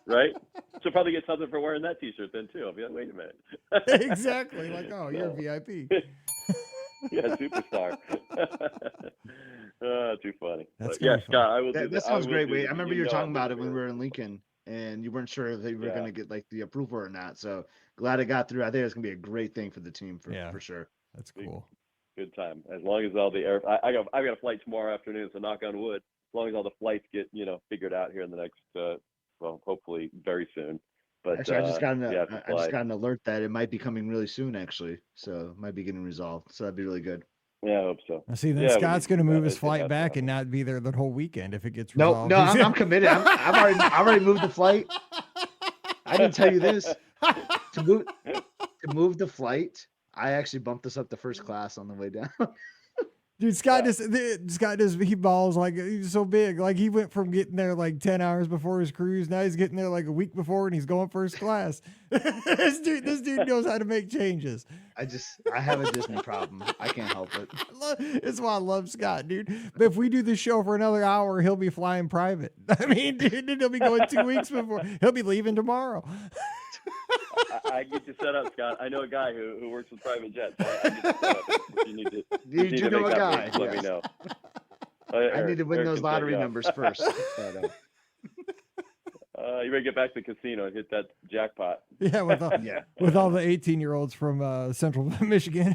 G: Right? She'll probably get something for wearing that T-shirt then too. I'll be like, wait a minute.
A: Exactly. Like, oh, you're a VIP.
G: Yeah, superstar. Too funny.
A: That's
G: yeah,
A: fun.
G: Scott, I will do that.
C: That sounds great. Wade. I
G: I
C: remember you were talking about it when we were in Lincoln, and you weren't sure if they were going to get like the approval or not. So glad it got through. I think it's going to be a great thing for the team for sure.
A: That's cool.
G: Good time. As long as all the air, I got a flight tomorrow afternoon, so knock on wood. As long as all the flights get figured out here in the next, hopefully very soon. But
C: actually, I just got an alert that it might be coming really soon. Actually, so it might be getting resolved. So that'd be really good.
G: Yeah, I hope so.
A: I see. Then Scott's going to move his flight back and not be there the whole weekend if it gets resolved.
C: No, I'm committed. I've already moved the flight. I didn't tell you this. To move the flight, I actually bumped this up to first class on the way down.
A: Dude, Scott he balls like he's so big. Like he went from getting there like 10 hours before his cruise. Now he's getting there like a week before and he's going first class. This dude knows how to make changes.
C: I have a Disney problem. I can't help it.
A: That's why I love Scott, dude. But if we do this show for another hour, he'll be flying private. I mean, dude, he'll be going 2 weeks before. He'll be leaving tomorrow.
G: I get you set up, Scott. I know a guy who works with private jets. I get you set up. If you need to
C: know a guy.
G: Let me know.
C: I need to win those lottery numbers first.
G: You better get back to the casino and hit that jackpot.
A: Yeah, with all the 18-year-olds from Central Michigan.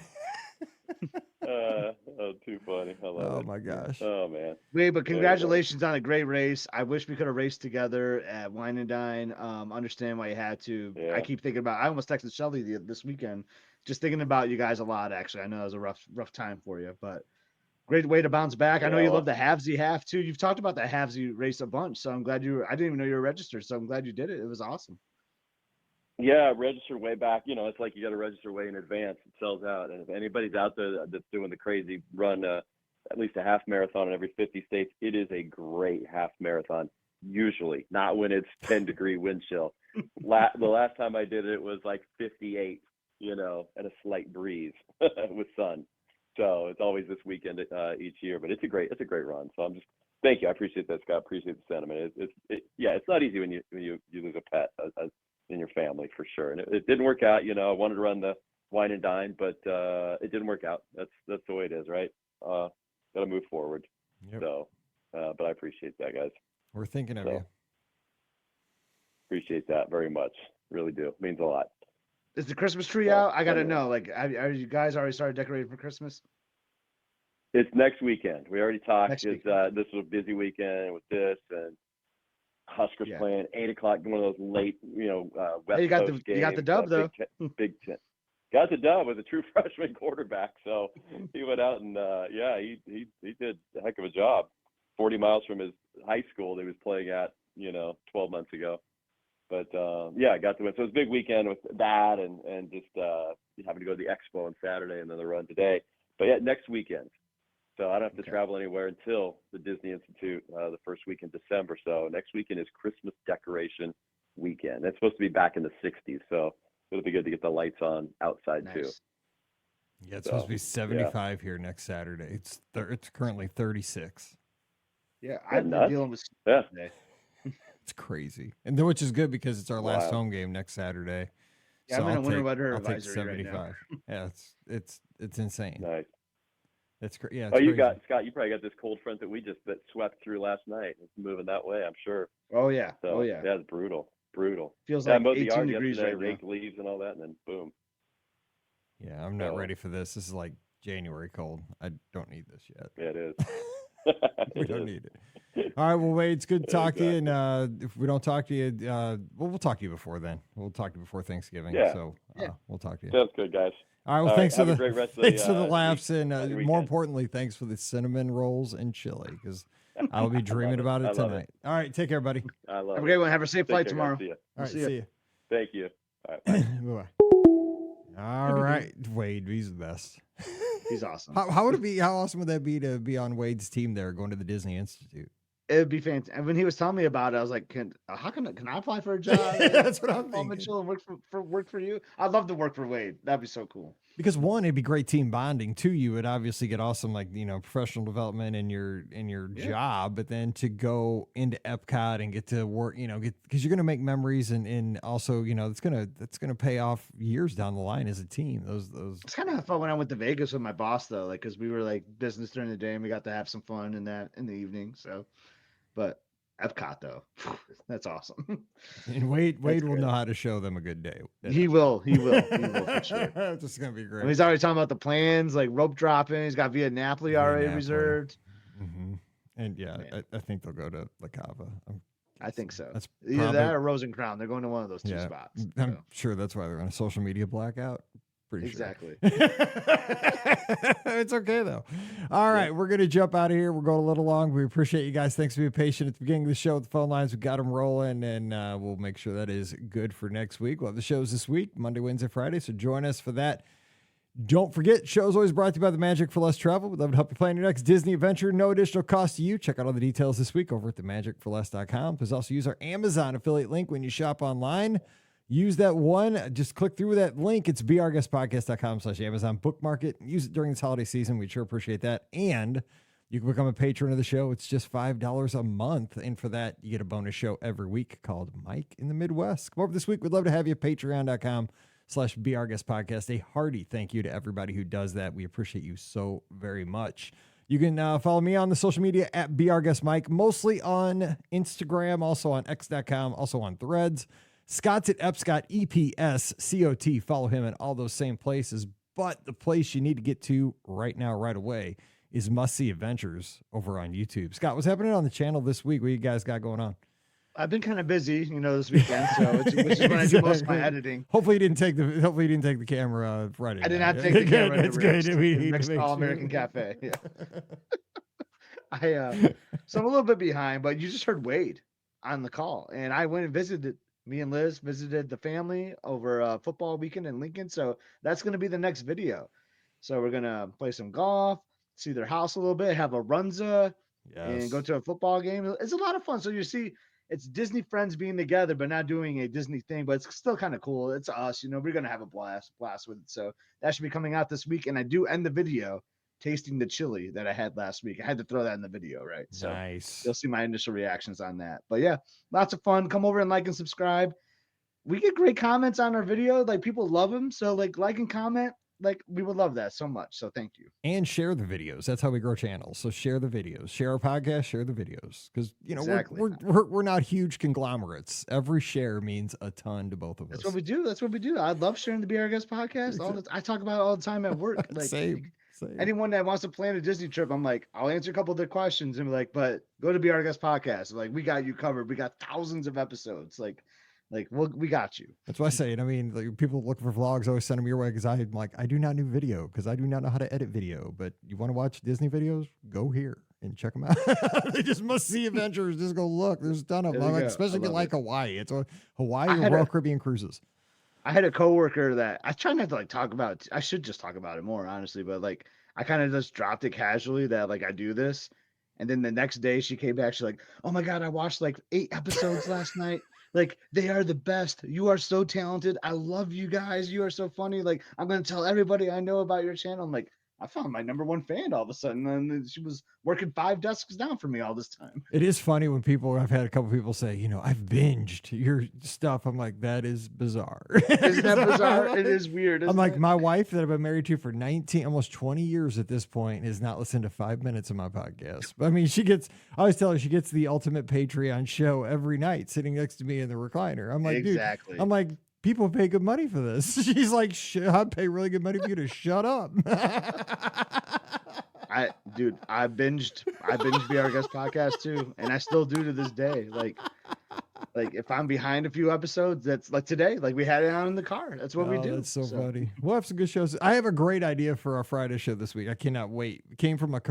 G: Too funny. I love it.
A: Oh my gosh.
G: Oh man.
C: Wait, but congratulations on a great race. I wish we could have raced together at Wine and Dine. Understand why you had to.
G: Yeah.
C: I keep thinking about. I almost texted Shelly this weekend, just thinking about you guys a lot. Actually, I know it was a rough time for you, but great way to bounce back. I know you love the halvesy half too. You've talked about the halvesy race a bunch, so I'm glad I didn't even know you were registered, so I'm glad you did it. It was awesome.
G: Yeah, register way back. You know, it's like you got to register way in advance. It sells out. And if anybody's out there that's doing the crazy run, at least a half marathon in every 50 states, it is a great half marathon. Usually, not when it's 10-degree wind chill. The last time I did it, it was like 58, you know, and a slight breeze with sun. So it's always this weekend each year, but it's a great run. So I'm just thank you. I appreciate that, Scott. Appreciate the sentiment. It's not easy when you lose a pet in your family for sure. And it didn't work out. You know, I wanted to run the wine and dine, but it didn't work out. That's the way it is, right? Got to move forward. Yep. So, but I appreciate that, guys.
A: We're thinking of you.
G: Appreciate that very much. Really do. It means a lot.
C: Is the Christmas tree out? I gotta know. Like, are you guys already started decorating for Christmas?
G: It's next weekend. We already talked. This was a busy weekend with this and Huskers playing 8 o'clock. One of those late, West Coast games.
C: You got the dub though.
G: Big 10. Got the dub with a true freshman quarterback. So he went out and he did a heck of a job. 40 miles from his high school that he was playing at, 12 months ago. But I got to win. So it was a big weekend with that and just having to go to the expo on Saturday and then the run today. But next weekend. So I don't have to travel anywhere until the Disney Institute the first week in December. So next weekend is Christmas decoration weekend. It's supposed to be back in the 60s. So it'll be good to get the lights on outside too.
A: Yeah, it's supposed to be 75 here next Saturday. It's currently 36.
C: Yeah, I've been dealing with today.
A: It's crazy, and which is good because it's our last home game next Saturday.
C: Yeah, so I'm in a winter weather advisory
A: 75.
C: Right
A: now. Yeah, it's insane.
G: Nice.
A: It's great. Yeah.
G: You got Scott. You probably got this cold front that swept through last night. It's moving that way, I'm sure.
C: Oh yeah.
G: So, yeah, it's brutal.
C: Feels like
G: 18
C: degrees
G: yesterday,
C: right
G: raked leaves and all that, and then boom.
A: Yeah, I'm not ready for this. This is like January cold. I don't need this yet.
G: Yeah, it is.
A: We don't need it. All right, well, Wade, it's good to talk to you. And if we don't talk to you, we'll talk to you before then. We'll talk to you before Thanksgiving.
G: Yeah.
A: So we'll talk to you.
G: Sounds good, guys.
A: All right, well, thanks for the laughs
G: week,
A: and more importantly, thanks for the cinnamon rolls and chili because I'll be dreaming about it tonight. All right, take care, buddy.
G: I love it.
C: Have a great one. Have a safe flight tomorrow.
G: See you.
A: All right, see you.
G: Thank you. All right, bye.
A: Bye-bye. All right, Wade, he's the best.
C: He's awesome.
A: How would it be? How awesome would that be to be on Wade's team there, going to the Disney Institute?
C: It would be fantastic. And when he was telling me about it, I was like, "Can I apply for a job?
A: That's what I'm thinking.
C: Mitchell and work for you. I'd love to work for Wade. That'd be so cool.
A: Because one, it'd be great team bonding. Two, you would obviously get awesome professional development in your job. But then to go into Epcot and get to work, because you're gonna make memories and also that's gonna pay off years down the line as a team. Those.
C: It's kind of fun when I went to Vegas with my boss though, like because we were like business during the day and we got to have some fun in the evening. So. But Epcot though, that's awesome.
A: And Wade will know how to show them a good day.
C: He will for sure.
A: It's gonna be great.
C: He's already talking about the plans, like rope dropping. He's got Via Napoli already reserved.
A: Mm-hmm. And I think they'll go to La Cava.
C: I think so.
A: That's
C: either that or Rose and Crown. They're going to one of those two spots.
A: I'm sure that's why they're on a social media blackout.
C: Exactly.
A: It's okay though. All right, we're gonna jump out of here. We're going a little long. We appreciate you guys. Thanks for being patient at the beginning of the show with the phone lines. We got them rolling, and we'll make sure that is good for next week. We'll have the shows this week, Monday, Wednesday, Friday. So join us for that. Don't forget, show's always brought to you by the Magic for Less Travel. We'd love to help you plan your next Disney adventure. No additional cost to you. Check out all the details this week over at themagicforless.com. Please also use our Amazon affiliate link when you shop online. Use that one. Just click through that link. It's beourguestpodcast.com/Amazon. Bookmark it. Use it during this holiday season. We'd sure appreciate that. And you can become a patron of the show. It's just $5 a month. And for that, you get a bonus show every week called Mike in the Midwest. Come over this week. We'd love to have you at patreon.com/beourguestpodcast. A hearty thank you to everybody who does that. We appreciate you so very much. You can follow me on the social media at beourguestmike, mostly on Instagram, also on x.com, also on Threads. Scott's at Epscott, EPSCOT. Follow him at all those same places. But the place you need to get to right now, right away, is Must See Adventures over on YouTube. Scott, what's happening on the channel this week? What you guys got going on?
C: I've been kind of busy, this weekend, so which is when I do most of my editing.
A: Hopefully, you didn't take the camera Friday.
C: I did not take the camera.
A: That's good.
C: Next All American Cafe. Yeah. So I'm a little bit behind, but you just heard Wade on the call, and I went and visited Me and Liz visited the family over football weekend in Lincoln. So that's going to be the next video. So we're going to play some golf, see their house a little bit, have a runza, and go to a football game. It's a lot of fun. So you see, it's Disney friends being together, but not doing a Disney thing, but it's still kind of cool. It's us, we're going to have a blast with it. So that should be coming out this week. And I do end the video tasting the chili that I had last week. I had to throw that in the video, right? So
A: nice.
C: You'll see my initial reactions on that. But yeah, lots of fun. Come over and like and subscribe. We get great comments on our video. Like, people love them. So like and comment. Like, we would love that so much. So thank you.
A: And share the videos. That's how we grow channels. So share the videos, share our podcast, share the videos. Because
C: exactly.
A: we're not huge conglomerates. Every share means a ton to both of us.
C: That's what we do. I love sharing the Be Our Guest podcast. I talk about it all the time at work. Like,
A: Same.
C: Anyone that wants to plan a Disney trip, I'm like, I'll answer a couple of their questions and be like, but go to Be Our Guest podcast. Like, we got you covered. We got thousands of episodes. Like we got you.
A: That's what I say. And I mean, like, people looking for vlogs, always send them your way because I'm like, I do not do video because I do not know how to edit video. But you want to watch Disney videos? Go here and check them out. They just must see adventures. Just go look. There's a ton of them. Like, especially if you like Hawaii. It's Hawaii or Royal Caribbean cruises.
C: I had a coworker that I try not to like talk about. I should just talk about it more, honestly. But like, I kind of just dropped it casually that like I do this. And then the next day she came back. She's like, oh my God, I watched like 8 episodes last night. Like, they are the best. You are so talented. I love you guys. You are so funny. Like, I'm going to tell everybody I know about your channel. I'm like, I found my #1 fan all of a sudden. And she was working 5 desks down for me all this time.
A: It is funny when I've had a couple people say, I've binged your stuff. I'm like, that is bizarre.
C: Isn't that bizarre? It is weird.
A: I'm like, my wife that I've been married to for 19, almost 20 years at this point has not listened to 5 minutes of my podcast. But I mean, I always tell her she gets the ultimate Patreon show every night sitting next to me in the recliner. I'm like,
C: exactly.
A: Dude, I'm like, people pay good money for this. She's like, I'd pay really good money for you to shut up.
C: I binged Be Our Guest podcast too, and I still do to this day. Like if I'm behind a few episodes, that's like today. Like, we had it on in the car. That's what we do.
A: That's so funny. We'll have some good shows. I have a great idea for our Friday show this week. I cannot wait. It came from a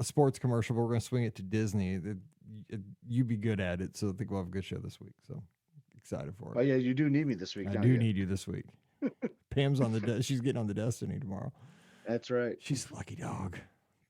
A: sports commercial, but we're going to swing it to Disney. You'd be good at it, so I think we'll have a good show this week. So excited for it.
C: Oh yeah, you do need me this week.
A: I do need you this week. Pam's on she's getting on the Destiny tomorrow.
C: That's right.
A: She's a lucky dog.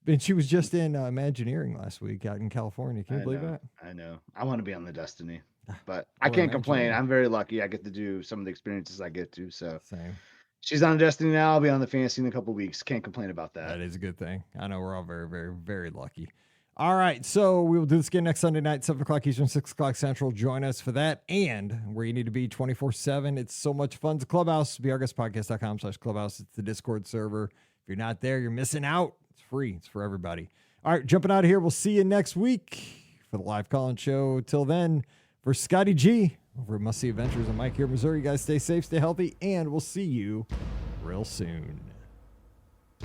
A: And she was just in Imagineering last week out in California. Can you believe that?
C: I know. I want to be on the Destiny, but I can't complain. I'm very lucky. I get to do some of the experiences I get to. So
A: same.
C: She's on Destiny now. I'll be on the Fantasy in a couple weeks. Can't complain about that.
A: That is a good thing. I know we're all very, very, very lucky. All right, so we will do this again next Sunday night, 7 o'clock Eastern, 6 o'clock Central. Join us for that and where you need to be 24/7. It's so much fun. It's a Clubhouse, beourguestpodcast.com/Clubhouse. It's the Discord server. If you're not there, you're missing out. It's free. It's for everybody. All right, jumping out of here. We'll see you next week for the live call-in show. Till then, for Scotty G over at Must See Adventures and Mike here in Missouri, you guys stay safe, stay healthy, and we'll see you real soon.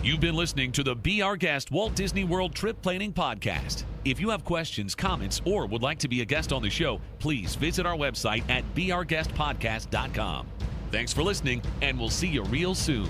B: You've been listening to the Be Our Guest Walt Disney World Trip Planning Podcast. If you have questions, comments, or would like to be a guest on the show, please visit our website at beourguestpodcast.com. Thanks for listening, and we'll see you real soon.